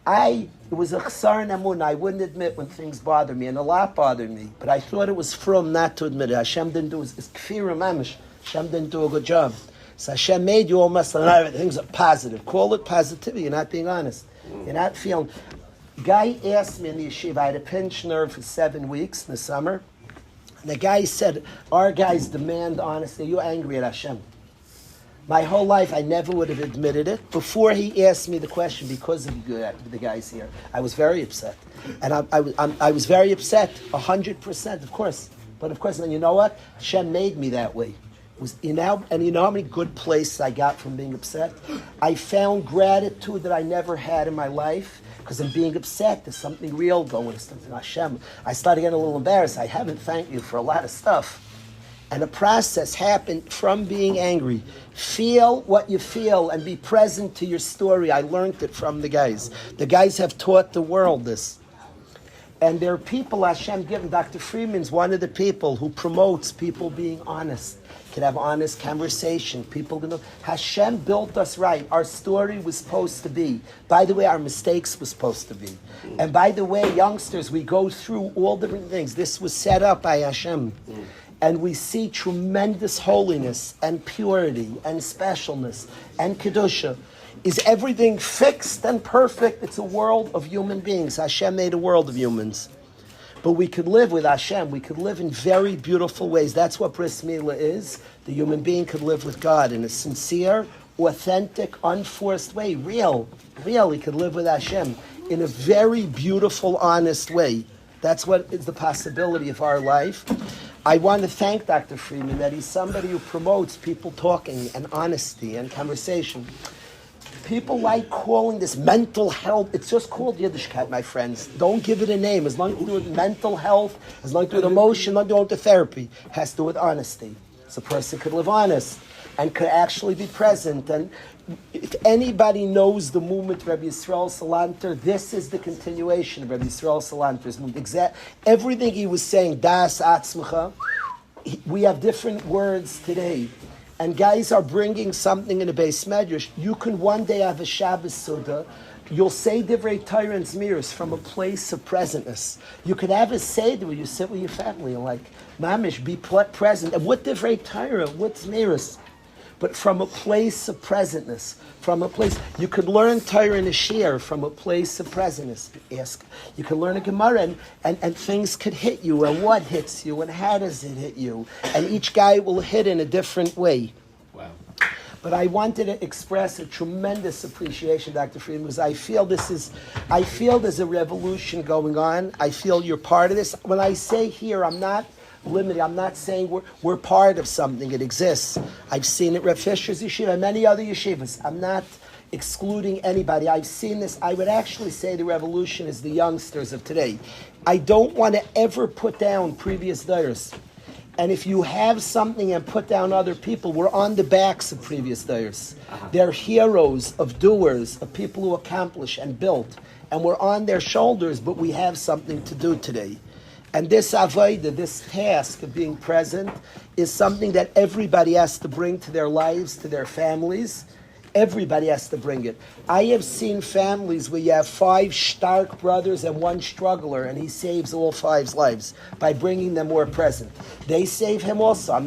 It was a chsar in emunah. I wouldn't admit when things bothered me, and a lot bothered me. But I thought it was from not to admit it. Hashem didn't do it. It's kfir mamish. Hashem didn't do a good job. So Hashem made you almost a lot of things are positive. Call it positivity. You're not being honest. You're not feeling. Guy asked me in the yeshiva, I had a pinched nerve for 7 weeks in the summer. And the guy said, our guys demand honesty. Are you angry at Hashem? My whole life, I never would have admitted it. Before he asked me the question, because of the guys here, I was very upset. And I was very upset, 100%, of course. But of course, and you know what? Hashem made me that way. And you know how many good places I got from being upset? I found gratitude that I never had in my life. Because I'm being upset, there's something real going on. Hashem, I started getting a little embarrassed. I haven't thanked you for a lot of stuff. And the process happened from being angry. Feel what you feel and be present to your story. I learned it from the guys. The guys have taught the world this. And there are people Hashem given. Dr. Freedman's one of the people who promotes people being honest. Can have honest conversation. People gonna Hashem built us right. Our story was supposed to be. By the way, our mistakes were supposed to be. And by the way, youngsters, we go through all different things. This was set up by Hashem. And we see tremendous holiness and purity and specialness and kedusha. Is everything fixed and perfect? It's a world of human beings. Hashem made a world of humans. But we could live with Hashem. We could live in very beautiful ways. That's what Bris Milah is. The human being could live with God in a sincere, authentic, unforced way. Real. He could live with Hashem in a very beautiful, honest way. That's what is the possibility of our life. I want to thank Dr. Freedman that he's somebody who promotes people talking and honesty and conversation. People like calling this mental health. It's just called Yiddishkeit, my friends. Don't give it a name. As long as you do it with mental health, as long as you do it with emotion, as long as you do it with therapy, it has to do with honesty. So a person could live honest and could actually be present. And if anybody knows the movement of Rabbi Yisrael Salanter, this is the continuation of Rabbi Yisrael Salanter's movement. Everything he was saying, Das Atzmacha, we have different words today. And guys are bringing something in a base medrash. You can one day have a Shabbos Suda. You'll say Divrei Torah and Zmiris from a place of presentness. You could have a Seder where you sit with your family and like, Mamish, be present. And what Divrei Torah, what Zmiris? But from a place of presentness, from a place, you could learn Torah in a shir from a place of presentness. Ask, you could learn a Gemara and things could hit you, and what hits you, and how does it hit you? And each guy will hit in a different way. Wow. But I wanted to express a tremendous appreciation, Dr. Freedman, because I feel there's a revolution going on. I feel you're part of this. When I say here, I'm not limited. I'm not saying we're part of something. It exists. I've seen it Reb Fisher's yeshiva and many other yeshivas. I'm not excluding anybody. I've seen this. I would actually say the revolution is the youngsters of today. I don't want to ever put down previous dayers. And if you have something and put down other people, we're on the backs of previous dayers. They're heroes of doers, of people who accomplish and built. And we're on their shoulders, but we have something to do today. And this avodah, this task of being present, is something that everybody has to bring to their lives, to their families. Everybody has to bring it. I have seen families where you have 5 stark brothers and 1 struggler, and he saves all 5's lives by bringing them more present. They save him also.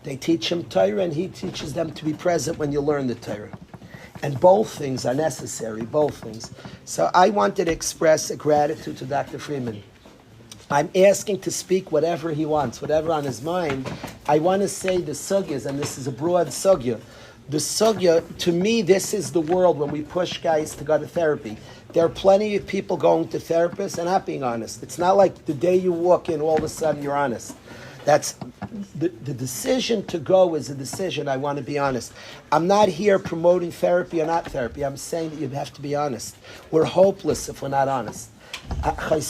They teach him Torah, and he teaches them to be present when you learn the Torah. And both things are necessary, both things. So I wanted to express a gratitude to Dr. Freedman. I'm asking to speak whatever he wants, whatever on his mind. I want to say the sugyas, and this is a broad sugya. The sugya, to me, this is the world when we push guys to go to therapy. There are plenty of people going to therapists and not being honest. It's not like the day you walk in, all of a sudden you're honest. That's the decision to go is a decision. I want to be honest. I'm not here promoting therapy or not therapy. I'm saying that you have to be honest. We're hopeless if we're not honest. The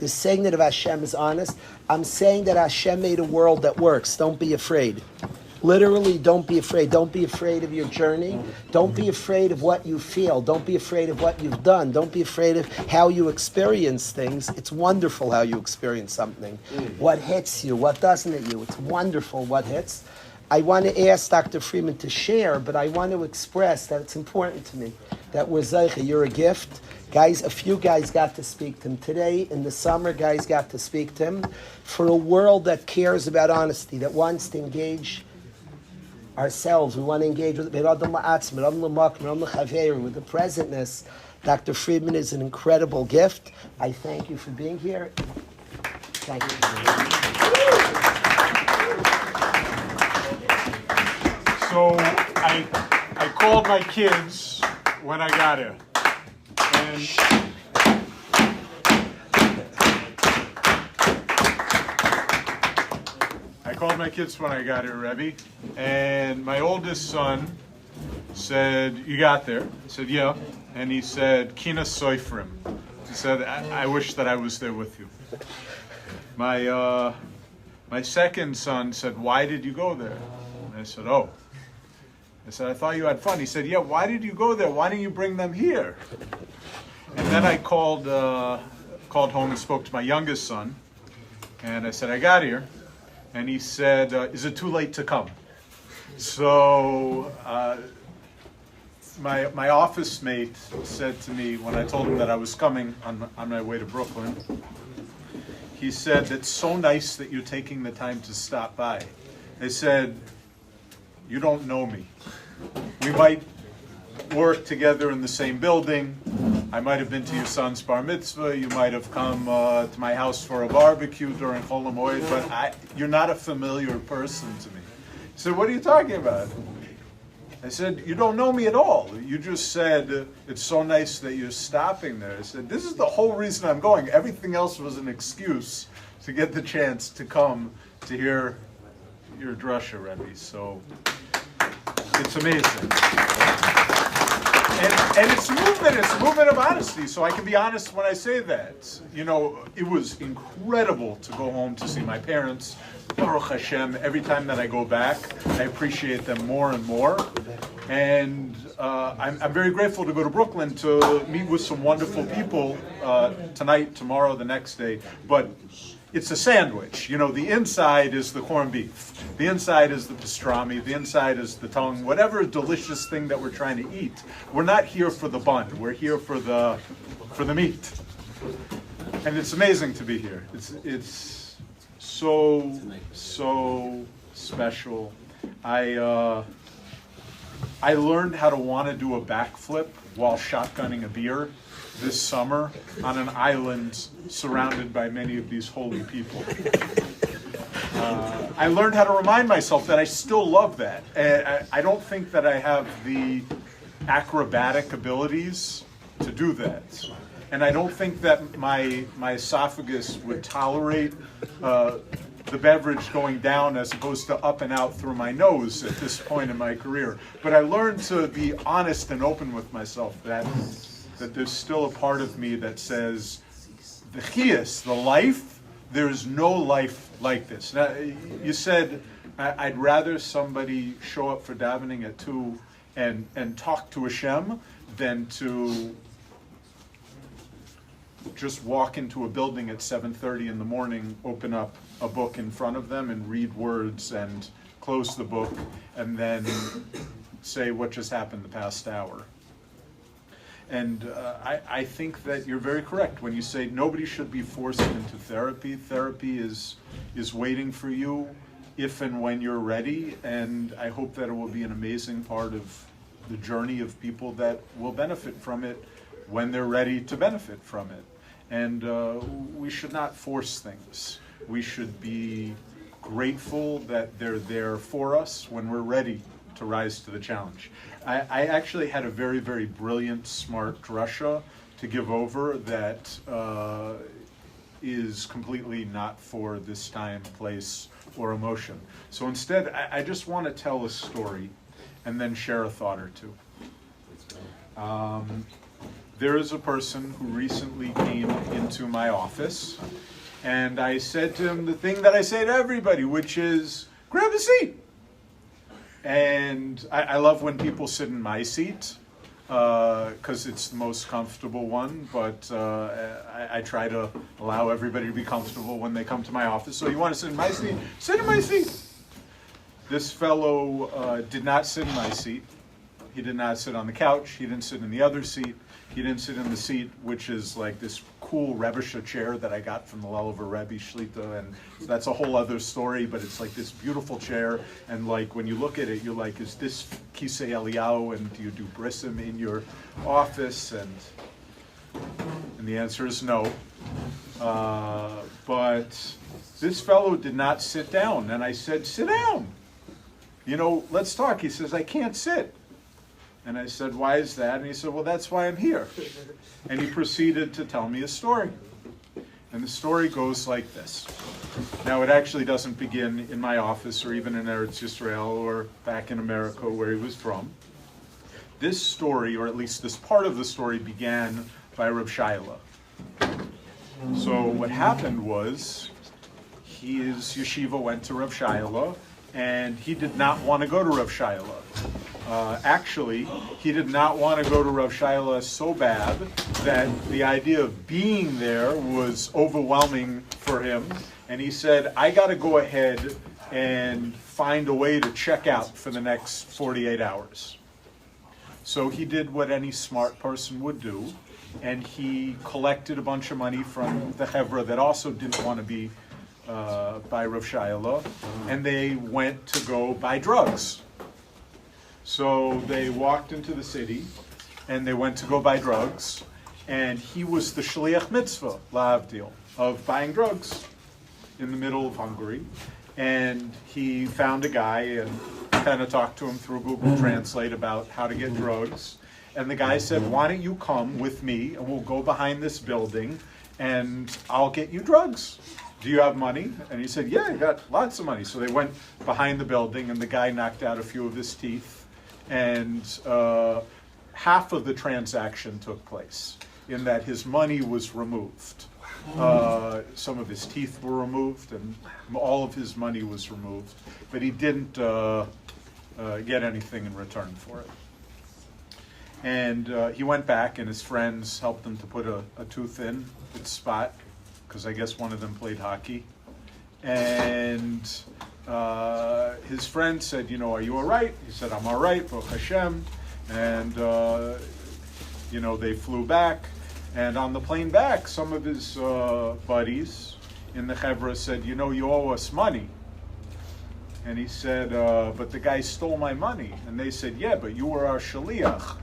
saying that of Hashem is honest. I'm saying that Hashem made a world that works. Don't be afraid. Literally, don't be afraid. Don't be afraid of your journey. Don't be afraid of what you feel. Don't be afraid of what you've done. Don't be afraid of how you experience things. It's wonderful how you experience something. What hits you, what doesn't hit you. It's wonderful what hits. I want to ask Dr. Freedman to share, but I want to express that it's important to me that we're Zeicha. You're a gift. Guys, a few guys got to speak to him. Today, in the summer, guys got to speak to him. For a world that cares about honesty, that wants to engage ourselves, we want to engage with the presentness. Dr. Freedman is an incredible gift. I thank you for being here. Thank you. So I called my kids when I got here. And I called my kids when I got here, Rebbe, and my oldest son said, "You got there?" I said, "Yeah." And he said, "Kina soifrim." He said, I wish that I was there with you." My second son said, "Why did you go there?" And I said, "Oh." I said, "I thought you had fun." He said, "Yeah, why did you go there? Why didn't you bring them here?" And then I called home and spoke to my youngest son, and I said, I got here. And he said, is it too late to come? So my office mate said to me when I told him that I was coming on my way to Brooklyn, he said, it's so nice that you're taking the time to stop by. They said, you don't know me. We might work together in the same building. I might have been to your son's bar mitzvah. You might have come to my house for a barbecue during Chol HaMoed, but you're not a familiar person to me. He said, what are you talking about? I said, you don't know me at all. You just said, it's so nice that you're stopping there. I said, this is the whole reason I'm going. Everything else was an excuse to get the chance to come to hear your drasha, Rebbe. So it's amazing. And it's a movement of honesty, so I can be honest when I say that. You know, it was incredible to go home to see my parents. Baruch Hashem, every time that I go back, I appreciate them more and more. And I'm very grateful to go to Brooklyn to meet with some wonderful people tonight, tomorrow, the next day. But it's a sandwich. You know, the inside is the corned beef. The inside is the pastrami. The inside is the tongue. Whatever delicious thing that we're trying to eat. We're not here for the bun. We're here for the meat. And it's amazing to be here. It's so special. I learned how to want to do a backflip while shotgunning a beer this summer on an island surrounded by many of these holy people. I learned how to remind myself that I still love that. I don't think that I have the acrobatic abilities to do that. And I don't think that my esophagus would tolerate the beverage going down as opposed to up and out through my nose at this point in my career. But I learned to be honest and open with myself that there's still a part of me that says, the chiyas, the life, there's no life like this. Now, you said, I'd rather somebody show up for davening at 2 and talk to Hashem than to just walk into a building at 7:30 in the morning, open up a book in front of them and read words and close the book and then say what just happened the past hour. And I think that you're very correct when you say nobody should be forced into therapy. Therapy is waiting for you if and when you're ready, and I hope that it will be an amazing part of the journey of people that will benefit from it when they're ready to benefit from it. And we should not force things. We should be grateful that they're there for us when we're ready to rise to the challenge. I actually had a very, very brilliant, smart drasha to give over that is completely not for this time, place, or emotion. So instead, I just want to tell a story and then share a thought or two. There is a person who recently came into my office, and I said to him the thing that I say to everybody, which is, grab a seat. And I love when people sit in my seat, because it's the most comfortable one, but I try to allow everybody to be comfortable when they come to my office. So you want to sit in my seat? Sit in my seat. This fellow did not sit in my seat. He did not sit on the couch. He didn't sit in the other seat. He didn't sit in the seat, which is like this cool Rebbe chair that I got from the Lulavar Rebbe Shlita, and that's a whole other story, but it's like this beautiful chair, and like when you look at it, you're like, is this Kisei Eliyahu, and do you do brisim in your office? And the answer is no. But this fellow did not sit down, and I said, sit down. You know, let's talk. He says, I can't sit. And I said, why is that? And he said, well, that's why I'm here. And he proceeded to tell me a story. And the story goes like this. Now, it actually doesn't begin in my office or even in Eretz Yisrael or back in America where he was from. This story, or at least this part of the story, began by Reb Shaila. So what happened was, his yeshiva went to Reb Shaila, and he did not want to go to Rav Shaila. Actually, he did not want to go to Rav Shaila so bad that the idea of being there was overwhelming for him, and he said, I got to go ahead and find a way to check out for the next 48 hours. So he did what any smart person would do, and he collected a bunch of money from the Chevra that also didn't want to be by Rav Shaila, and they went to go buy drugs. So they walked into the city, and they went to go buy drugs, and he was the shliach mitzvah, la'avdil, of buying drugs in the middle of Hungary. And he found a guy and kind of talked to him through Google Translate about how to get drugs. And the guy said, why don't you come with me, and we'll go behind this building, and I'll get you drugs. Do you have money? And he said, yeah, I got lots of money. So they went behind the building, and the guy knocked out a few of his teeth. And half of the transaction took place in that his money was removed. Some of his teeth were removed, and all of his money was removed. But he didn't get anything in return for it. And he went back, and his friends helped him to put a tooth in its spot, because I guess one of them played hockey. And his friend said, are you all right? He said, I'm all right, Baruch Hashem. And, they flew back. And on the plane back, some of his buddies in the Chevra said, you owe us money. And he said, but the guy stole my money. And they said, yeah, but you were our shaliach.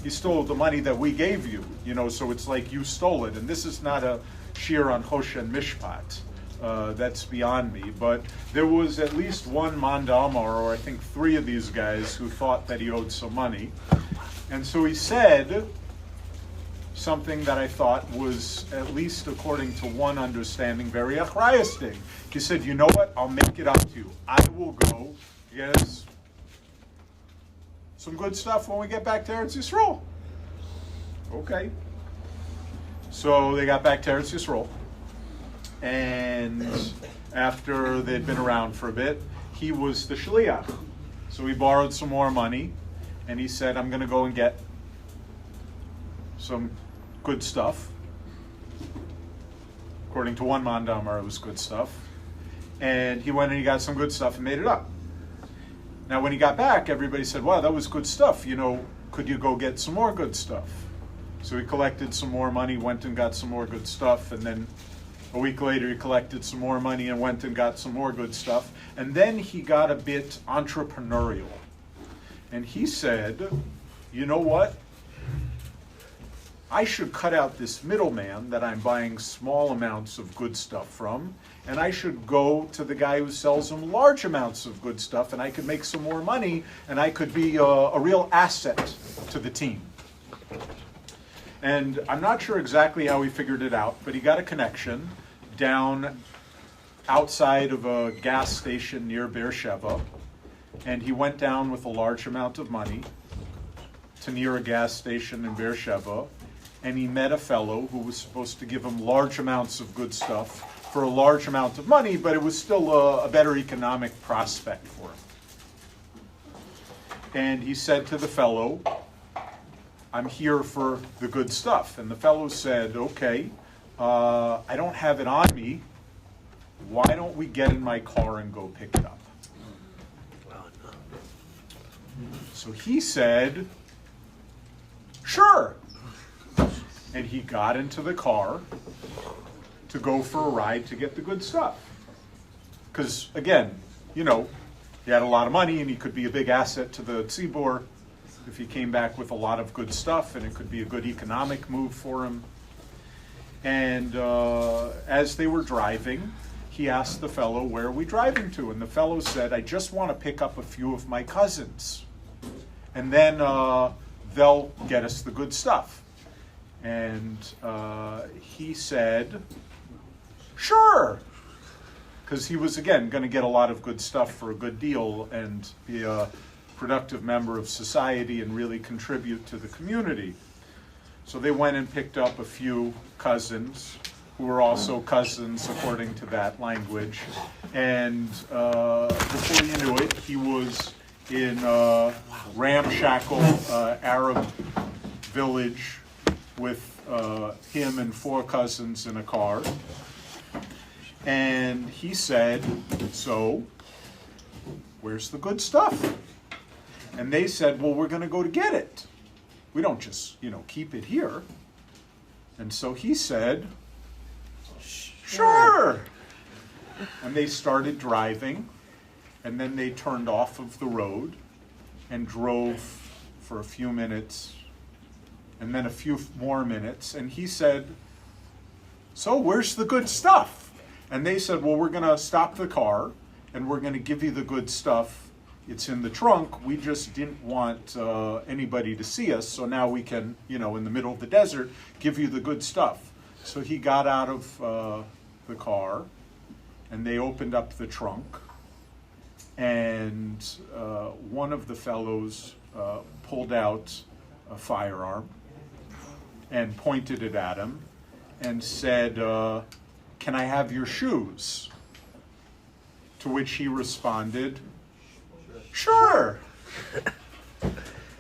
He stole the money that we gave you, so it's like you stole it. And this is not a shir on Chosh and Mishpat. That's beyond me. But there was at least one Mandamar, or I think 3 of these guys, who thought that he owed some money. And so he said something that I thought was, at least according to one understanding, very achrayistic. He said, you know what? I'll make it up to you. I will go get us some good stuff when we get back to Eretz Yisrael. Okay. So they got back to Eretz Yisrael. And after they'd been around for a bit, he was the shliach. So he borrowed some more money, and he said, I'm going to go and get some good stuff. According to one Mandamar, it was good stuff. And he went and he got some good stuff and made it up. Now, when he got back, everybody said, wow, that was good stuff. Could you go get some more good stuff? So he collected some more money, went and got some more good stuff, and then a week later he collected some more money and went and got some more good stuff. And then he got a bit entrepreneurial. And he said, you know what? I should cut out this middleman that I'm buying small amounts of good stuff from, and I should go to the guy who sells them large amounts of good stuff, and I could make some more money, and I could be a real asset to the team. And I'm not sure exactly how he figured it out, but he got a connection down outside of a gas station near Beersheba, and he went down with a large amount of money to near a gas station in Beersheba, and he met a fellow who was supposed to give him large amounts of good stuff for a large amount of money, but it was still a better economic prospect for him. And he said to the fellow, I'm here for the good stuff. And the fellow said, okay, I don't have it on me. Why don't we get in my car and go pick it up? So he said, sure. And he got into the car to go for a ride to get the good stuff. Because, again, he had a lot of money and he could be a big asset to the tzibor if he came back with a lot of good stuff, and it could be a good economic move for him. And as they were driving, he asked the fellow, where are we driving to? And the fellow said, I just want to pick up a few of my cousins. And then they'll get us the good stuff. And he said, sure. Because he was, again, going to get a lot of good stuff for a good deal and be a productive member of society and really contribute to the community. So they went and picked up a few cousins who were also cousins according to that language. And before you knew it, he was in a ramshackle Arab village with him and 4 cousins in a car. And he said, so, where's the good stuff? And they said, well, we're going to go to get it. We don't just, keep it here. And so he said, sure. And they started driving, and then they turned off of the road and drove for a few minutes, and then a few more minutes. And he said, so where's the good stuff? And they said, well, we're going to stop the car, and we're going to give you the good stuff. It's in the trunk. We just didn't want anybody to see us, so now we can, in the middle of the desert, give you the good stuff. So he got out of the car, and they opened up the trunk, and one of the fellows pulled out a firearm and pointed it at him and said, can I have your shoes? To which he responded, sure.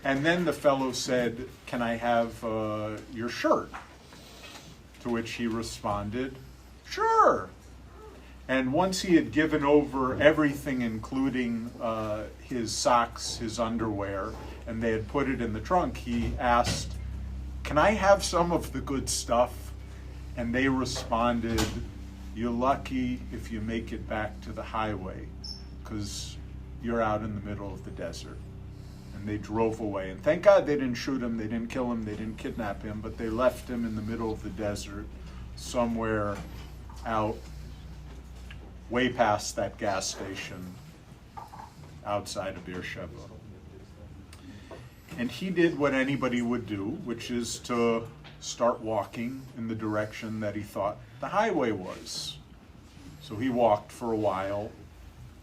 And then the fellow said, can I have your shirt? To which he responded, sure. And once he had given over everything, including his socks, his underwear, and they had put it in the trunk, he asked, can I have some of the good stuff? And they responded, you're lucky if you make it back to the highway, because you're out in the middle of the desert. And they drove away. And thank God they didn't shoot him, they didn't kill him, they didn't kidnap him, but they left him in the middle of the desert, somewhere out, way past that gas station outside of Beersheba. And he did what anybody would do, which is to start walking in the direction that he thought the highway was. So he walked for a while,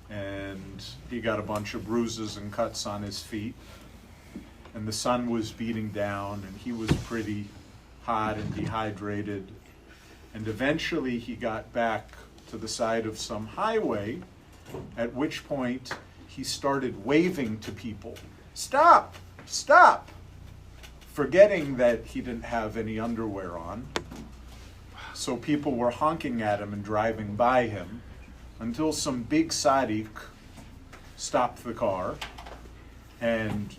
and he got a bunch of bruises and cuts on his feet. And the sun was beating down, and he was pretty hot and dehydrated. And eventually he got back to the side of some highway, at which point he started waving to people. Stop! Stop! Forgetting that he didn't have any underwear on. So people were honking at him and driving by him until some big tzaddik stopped the car and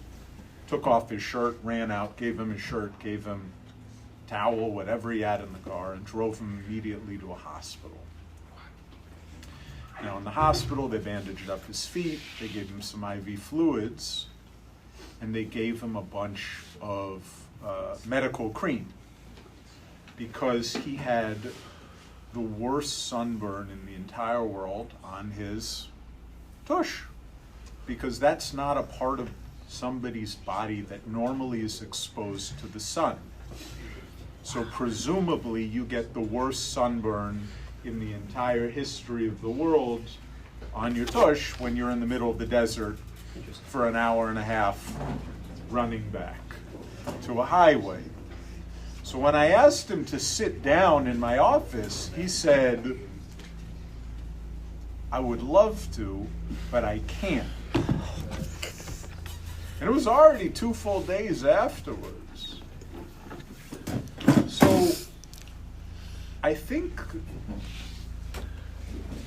took off his shirt, ran out, gave him his shirt, gave him a towel, whatever he had in the car, and drove him immediately to a hospital. Now in the hospital, they bandaged up his feet, they gave him some IV fluids, and they gave him a bunch of medical cream because he had the worst sunburn in the entire world on his tush, because that's not a part of somebody's body that normally is exposed to the sun. So presumably you get the worst sunburn in the entire history of the world on your tush when you're in the middle of the desert for an hour and a half running back to a highway. So when I asked him to sit down in my office, he said, I would love to, but I can't. And it was already 2 full days afterwards. So I think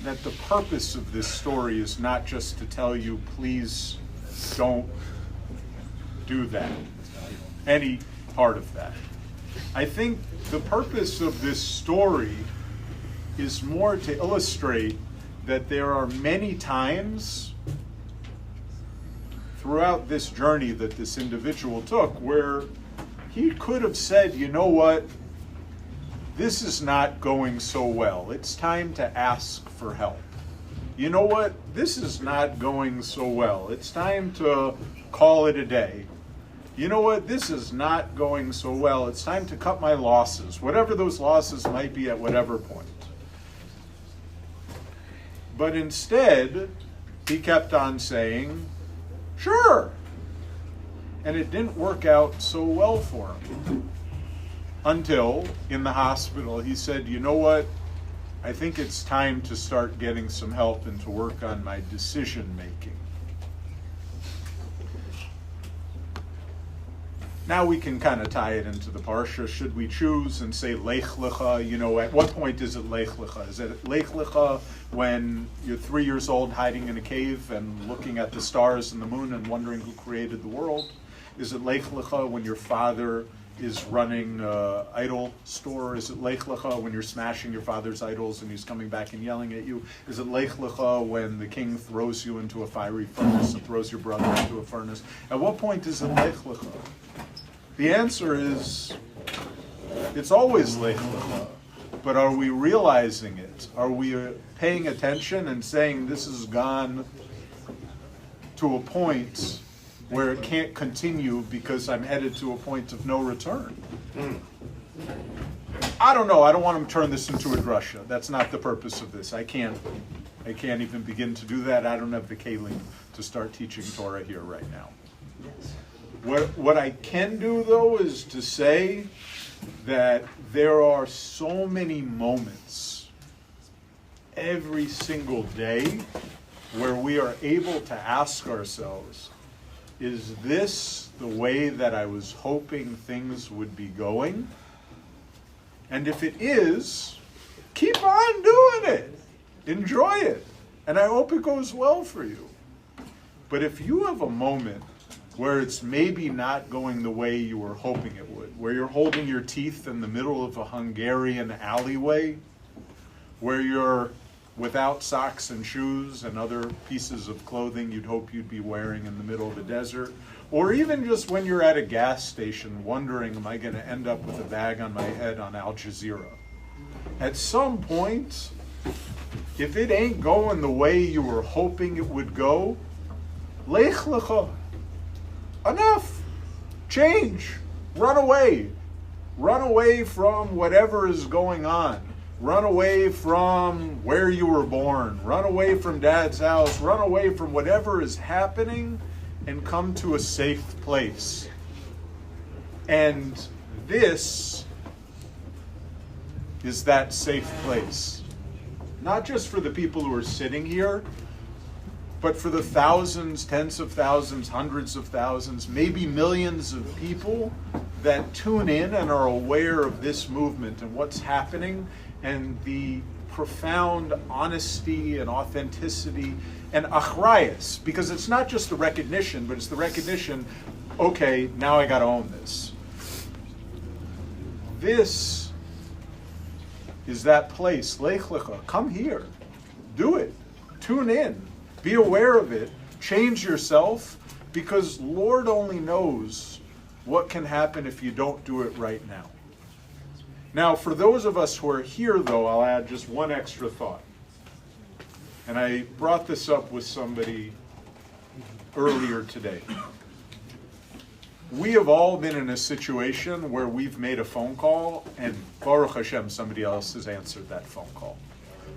that the purpose of this story is not just to tell you, please don't do that, any part of that. I think the purpose of this story is more to illustrate that there are many times throughout this journey that this individual took where he could have said, you know what, this is not going so well. It's time to ask for help. You know what, this is not going so well. It's time to call it a day. You know what, this is not going so well. It's time to cut my losses, whatever those losses might be at whatever point. But instead, he kept on saying, sure. And it didn't work out so well for him. Until, in the hospital, he said, you know what? I think it's time to start getting some help and to work on my decision making. Now we can kind of tie it into the Parsha. Should we choose and say Lech Lecha? You know, at what point is it Lech Lecha? Is it Lech Lecha when you're 3 years old hiding in a cave and looking at the stars and the moon and wondering who created the world? Is it Lech Lecha when your father is running an idol store? Is it Lech Lecha when you're smashing your father's idols and he's coming back and yelling at you? Is it Lech Lecha when the king throws you into a fiery furnace and throws your brother into a furnace? At what point is it Lech Lecha? The answer is, it's always Lech Lecha, but are we realizing it? Are we paying attention and saying this has gone to a point where it can't continue because I'm headed to a point of no return? I don't know. I don't want to turn this into a drasha. That's not the purpose of this. I can't even begin to do that. I don't have the kelim to start teaching Torah here right now. What I can do, though, is to say that there are so many moments every single day where we are able to ask ourselves, is this the way that I was hoping things would be going? And if it is, keep on doing it. Enjoy it. And I hope it goes well for you. But if you have a moment where it's maybe not going the way you were hoping it would, where you're holding your teeth in the middle of a Hungarian alleyway, where you're without socks and shoes and other pieces of clothing you'd hope you'd be wearing in the middle of a desert, or even just when you're at a gas station wondering, am I going to end up with a bag on my head on Al Jazeera? At some point, if it ain't going the way you were hoping it would go, Lech Lecha. Enough. Change. Run away. Run away from whatever is going on. Run away from where you were born. Run away from dad's house. Run away from whatever is happening and come to a safe place. And this is that safe place. Not just for the people who are sitting here, but for the thousands, tens of thousands, hundreds of thousands, maybe millions of people that tune in and are aware of this movement and what's happening and the profound honesty and authenticity and achrayus, because it's not just the recognition, but it's the recognition, okay, now I got to own this. This is that place, Lech Lecha. Come here. Do it. Tune in. Be aware of it. Change yourself, because Lord only knows what can happen if you don't do it right now. Now, for those of us who are here, though, I'll add just one extra thought. And I brought this up with somebody earlier today. We have all been in a situation where we've made a phone call, and Baruch Hashem, somebody else has answered that phone call.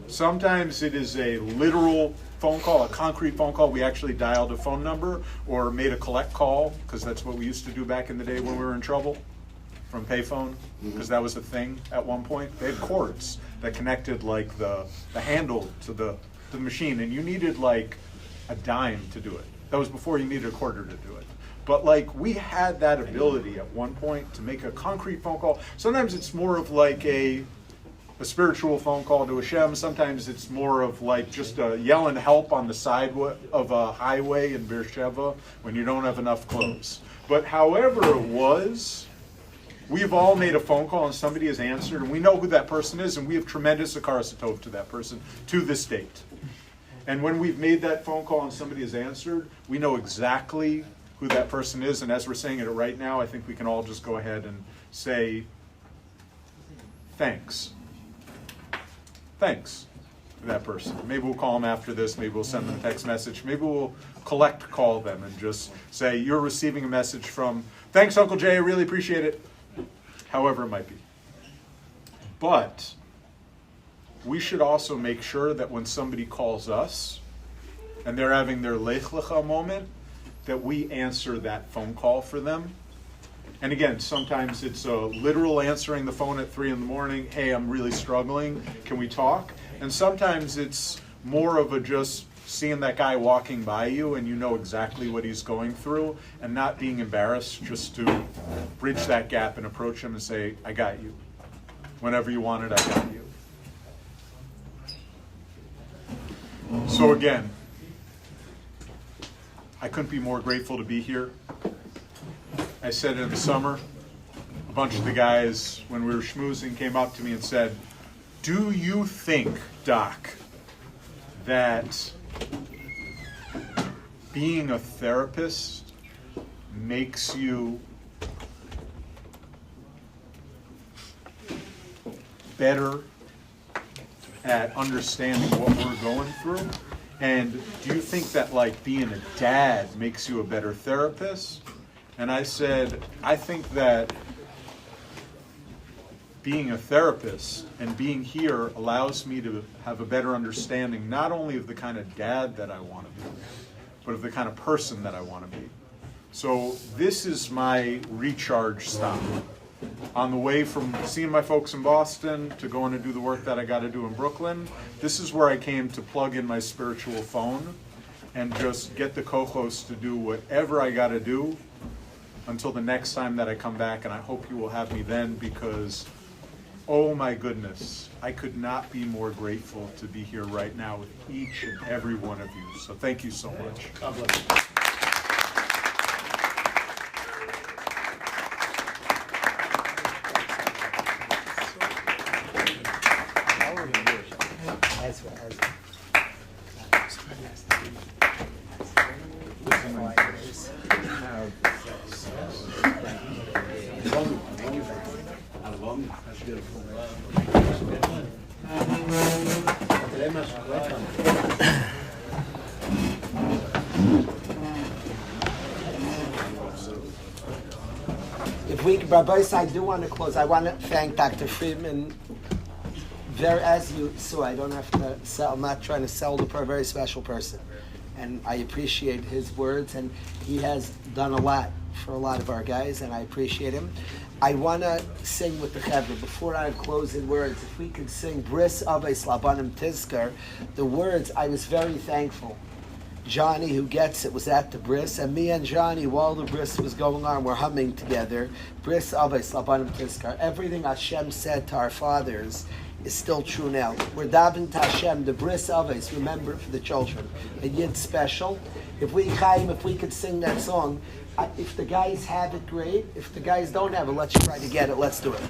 Sometimes it is a literal phone call, a concrete phone call. We actually dialed a phone number or made a collect call, because that's what we used to do back in the day when we were in trouble, from payphone, because that was a thing at one point. They had cords that connected like the handle to the machine, and you needed like a dime to do it. That was before you needed a quarter to do it. But like we had that ability at one point to make a concrete phone call. Sometimes it's more of like a spiritual phone call to Hashem. Sometimes it's more of like just a yelling help on the side of a highway in Beersheba when you don't have enough clothes. But however it was, we've all made a phone call and somebody has answered, and we know who that person is, and we have tremendous hakaras hatov to that person to this date. And when we've made that phone call and somebody has answered, we know exactly who that person is. And as we're saying it right now, I think we can all just go ahead and say thanks. Thanks to that person. Maybe we'll call them after this. Maybe we'll send them a text message. Maybe we'll call them and just say, you're receiving a message from, thanks, Uncle Jay, I really appreciate it. However it might be. But we should also make sure that when somebody calls us and they're having their Lech Lecha moment, that we answer that phone call for them. And again, sometimes it's a literal answering the phone at 3 in the morning, hey, I'm really struggling, can we talk? And sometimes it's more of a just seeing that guy walking by you and you know exactly what he's going through and not being embarrassed, just to bridge that gap and approach him and say, I got you. Whenever you want it, I got you. So again, I couldn't be more grateful to be here. I said in the summer, a bunch of the guys, when we were schmoozing, came up to me and said, do you think, Doc, that being a therapist makes you better at understanding what we're going through? And do you think that like being a dad makes you a better therapist? And I said, I think that being a therapist and being here allows me to have a better understanding not only of the kind of dad that I want to be, but of the kind of person that I want to be. So this is my recharge stop. On the way from seeing my folks in Boston to going to do the work that I got to do in Brooklyn, this is where I came to plug in my spiritual phone and just get the kochos to do whatever I got to do until the next time that I come back, and I hope you will have me then, because oh my goodness, I could not be more grateful to be here right now with each and every one of you. So thank you so much. God bless you. Rabbi, I do want to close. I want to thank Dr. Freedman. As you saw, I don't have to sell. I'm not trying to sell the very special person, and I appreciate his words. And he has done a lot for a lot of our guys, and I appreciate him. I want to sing with the Chevra. Before I close in words, if we could sing Bris Aves Labanim Tizkar, the words, I was very thankful. Johnny, who gets it, was at the bris, and me and Johnny, while the bris was going on, we're humming together. Bris Aves Labanim Tizkar. Everything Hashem said to our fathers is still true now. We're davening to Hashem, the Bris Aves, remember it for the children. A Yid special. If we could sing that song, if the guys have it, great. If the guys don't have it, let's try to get it. Let's do it.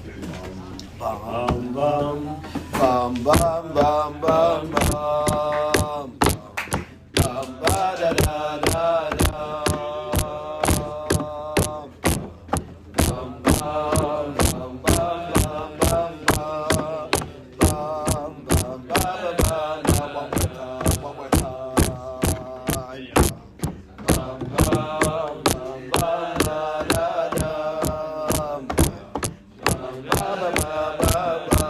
Bum, bum, bum, bum, bum, bum, bum. Bum, ba, da, da, da, da. Bum, bum, bum, bum, bum, bum, bum. Bum, bum, ba, ba, ba, na. One more time. Bum, bum, bum, ba, da, da, da. Bum, ba, ba, ba, ba, ba.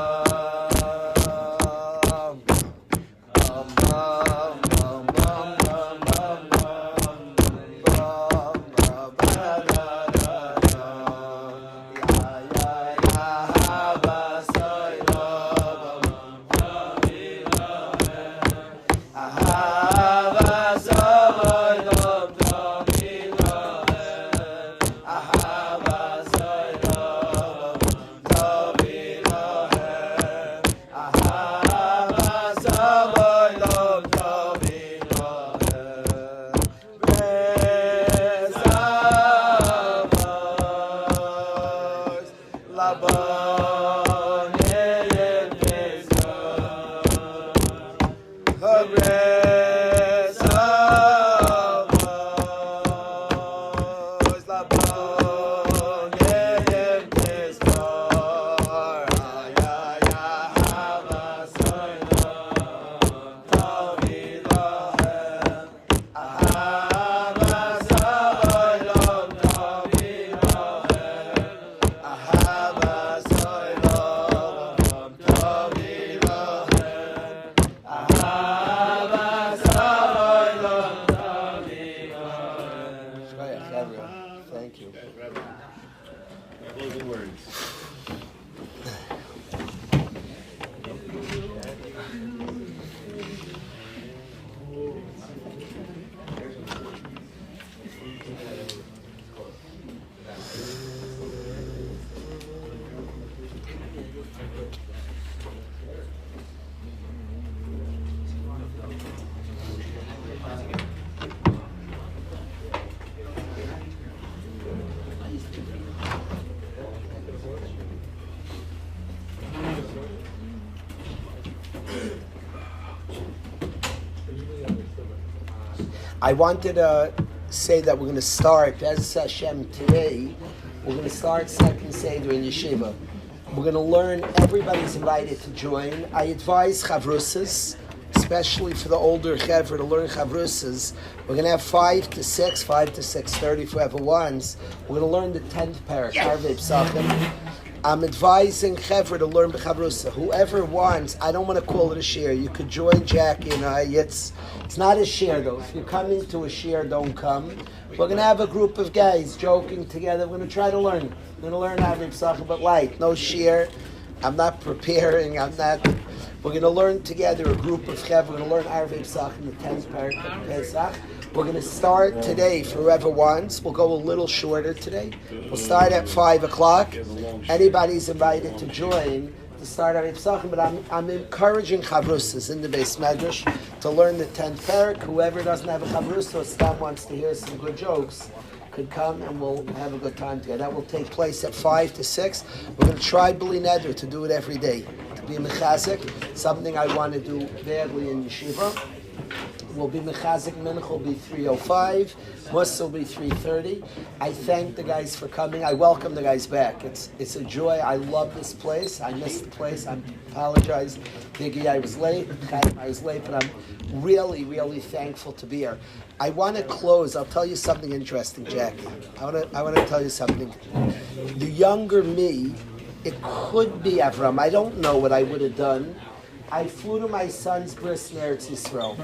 Have a I wanted to say that we're going to start, as Hashem, today, we're going to start second Seder in Yeshiva. We're going to learn, everybody's invited to join. I advise Chavrusas, especially for the older Chevra, to learn Chavrusas. We're going to have 5 to 6, 5 to 6:30 for whoever wants. We're going to learn the 10th parak, Aryeh Psachim. I'm advising Chevra to learn B'Chavrusa. Whoever wants, I don't want to call it a share. You could join Jackie and I. It's not a share though. If you're coming to a share, don't come. We're going to have a group of guys joking together. We're going to try to learn. We're going to learn Aryeh Psachim, but light, no share. I'm not preparing. We're going to learn together, a group of Chevra. We're going to learn Aryeh Psachim, the 10th parak of Pesach. We're going to start today for whoever wants. We'll go a little shorter today. We'll start at 5 o'clock. Anybody's invited to join to start Aryeh Psachim, but I'm encouraging Chavrusas in the Beis Medrash to learn the 10th parak. Whoever doesn't have a Chavrusa or Stam wants to hear some good jokes could come and we'll have a good time together. That will take place at 5 to 6. We're going to try B'li Neder to do it every day. To be mechazik, something I want to do badly in Yeshiva. Will be Mechazik Mincha will be 3:05. Musa will be 3:30. I thank the guys for coming. I welcome the guys back. It's a joy. I love this place. I missed the place. I apologize, Biggie. I was late, but I'm really, really thankful to be here. I want to close. I'll tell you something interesting, Jackie. I want to tell you something. The younger me, it could be Avram. I don't know what I would have done. I flew to my son's bris in Eretz Yisrael.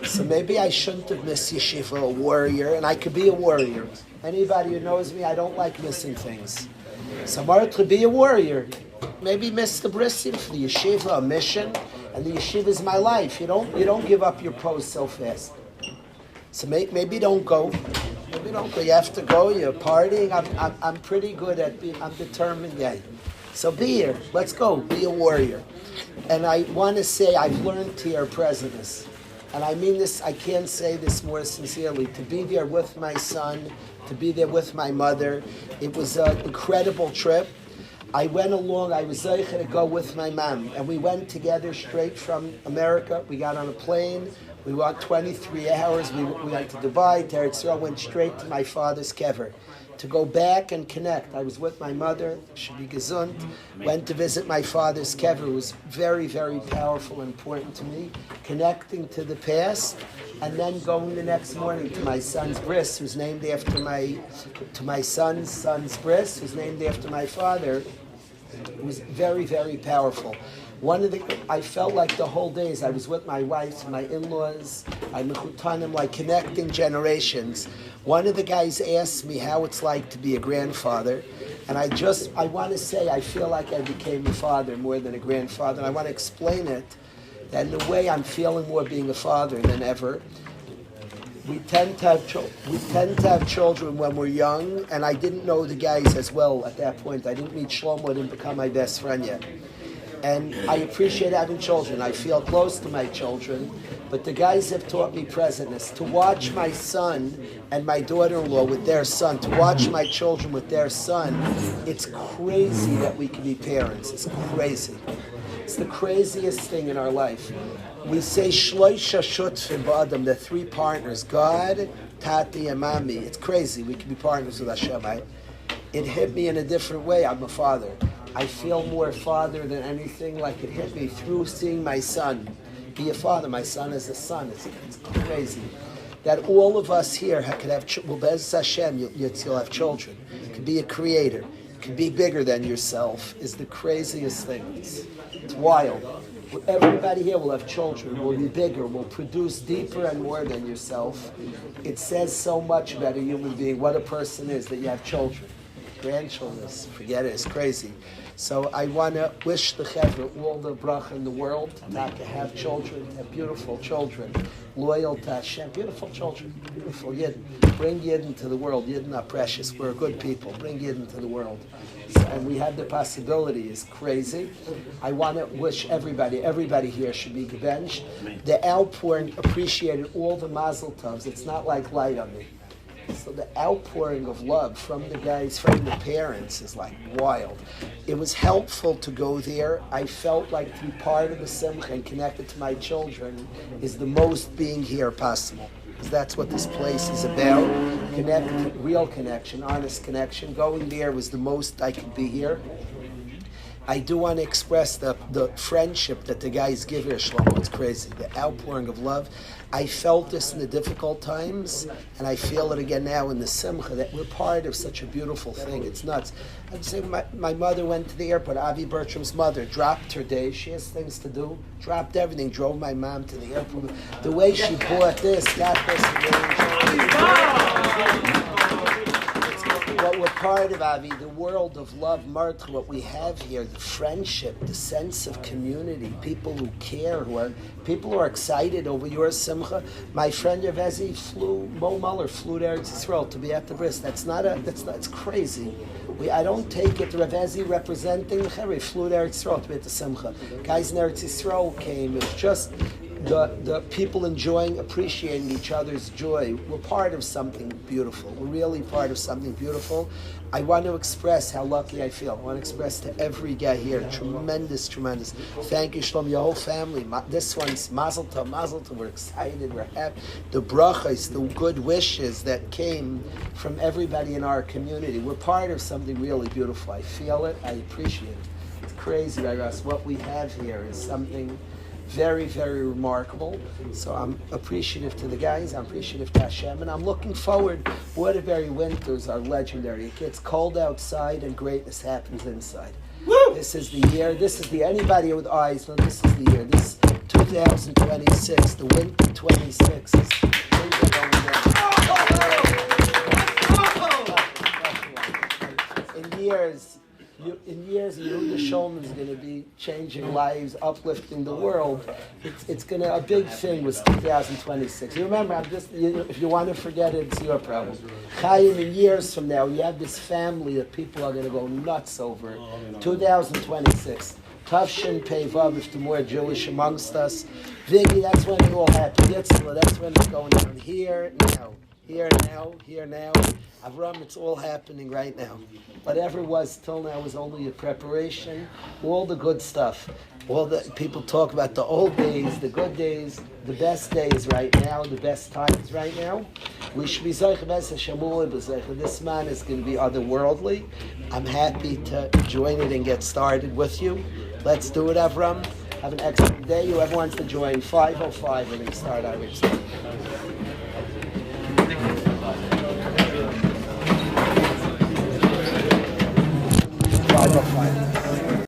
So maybe I shouldn't have missed Yeshiva, a warrior, and I could be a warrior. Anybody who knows me, I don't like missing things. So Mark could be a warrior. Maybe miss the brisim for the Yeshiva, a mission, and the Yeshiva is my life. You don't give up your post so fast. So maybe don't go. Maybe don't go. You have to go. You're partying. I'm pretty good at being. I'm determined. Yeah. So be here. Let's go. Be a warrior. And I want to say I've learned here presence. And I mean this, I can't say this more sincerely. To be there with my son, to be there with my mother. It was an incredible trip. I went along, I was zeicher to go with my mom. And we went together straight from America. We got on a plane. We walked 23 hours. We went to Dubai, to Eretz Yisrael, went straight to my father's kever. To go back and connect. I was with my mother, should be gesund, went to visit my father's kever. It was very, very powerful and important to me. Connecting to the past, and then going the next morning to my son's bris, who's named after my son's bris, who's named after my father. It was very, very powerful. I felt like the whole days I was with my wife, my in-laws, I'm mechutanim, like connecting generations. One of the guys asked me how it's like to be a grandfather, and I want to say I feel like I became a father more than a grandfather, and I want to explain it, that in a way I'm feeling more being a father than ever. We tend to have children when we're young, and I didn't know the guys as well at that point. I didn't meet Shlomo, I didn't become my best friend yet. And I appreciate having children. I feel close to my children. But the guys have taught me presentness. To watch my son and my daughter-in-law with their son, to watch my children with their son, it's crazy that we can be parents. It's crazy. It's the craziest thing in our life. We say shloisha shutfim ba'adam, the 3 partners, God, Tati, and Mami. It's crazy. We can be partners with Hashem. It hit me in a different way. I'm a father. I feel more father than anything, like it hit me through seeing my son be a father. My son is a son. It's crazy. That all of us here could have, Bez Hashem, you'll have children. You could be a creator. You could be bigger than yourself, is the craziest thing. It's wild. Everybody here will have children, will be bigger, will produce deeper and more than yourself. It says so much about a human being, what a person is, that you have children. Grandchildren, forget it, it's crazy. So I want to wish the Chevra all the bracha in the world, not to have children, have beautiful children, loyal to Hashem, beautiful children, beautiful Yidden. Bring Yidden to the world. Yidden are precious. We're good people. Bring Yidden to the world. So, and we have the possibility. It's crazy. I want to wish everybody here should be gebenched. The outpouring appreciated all the mazel tovs. It's not like light on me. So the outpouring of love from the guys, from the parents is like wild. It was helpful to go there. I felt like to be part of the simcha and connected to my children is the most being here possible. because that's what this place is about. Real connection, honest connection. Going there was the most I could be here. I do want to express the friendship that the guys give here, Shlomo. It's crazy. The outpouring of love. I felt this in the difficult times, and I feel it again now in the simcha, that we're part of such a beautiful thing. It's nuts. I'd say my mother went to the airport. Avi Bertram's mother dropped her day. She has things to do. Dropped everything. Drove my mom to the airport. The way she bought this, got this, what we're part of, Avi, the world of love, Martha, what we have here, the friendship, the sense of community, people who care, people who are excited over your simcha. My friend Ravezi Mo Muller flew to Eretz Yisrael to be at the bris. That's crazy. I don't take it. Ravezi representing the Cherry flew to Eretz Yisrael to be at the simcha. Guys in Eretz Yisrael came. It's just the people enjoying, appreciating each other's joy. We're part of something beautiful. We're really part of something beautiful. I want to express how lucky I feel. I want to express to every guy here, tremendous. Thank you, Shalom, your whole family. This one's Mazel Tov, Mazel Tov. We're excited, we're happy. The brachas, the good wishes that came from everybody in our community. We're part of something really beautiful. I feel it, I appreciate it. It's crazy, Iras. What we have here is something very, very remarkable. So I'm appreciative to the guys, I'm appreciative to Hashem, and I'm looking forward. Waterbury winters are legendary. It gets cold outside and greatness happens inside. Woo! This is the year, anybody with eyes, no, this is the year. This 2026, the winter 26 is things are going down. In years, Yehuda Shulman is going to be changing lives, uplifting the world. It's going to, a big thing was 2026. You remember, if you want to forget it, it's your problem. Chaim, in years from now, you have this family that people are going to go nuts over it. 2026. Tavshin Pei Vav, if the more Jewish amongst us. Vigi, that's when it all happens. Yitzhak, that's when it's going down. Here now. Avram, it's all happening right now. Whatever was till now was only a preparation. All the good stuff. All the people talk about the old days, the good days, the best days right now, the best times right now. We should be this man is going to be otherworldly. I'm happy to join it and get started with you. Let's do it, Avram. Have an excellent day. Whoever wants to join, 5:05, we're going to start our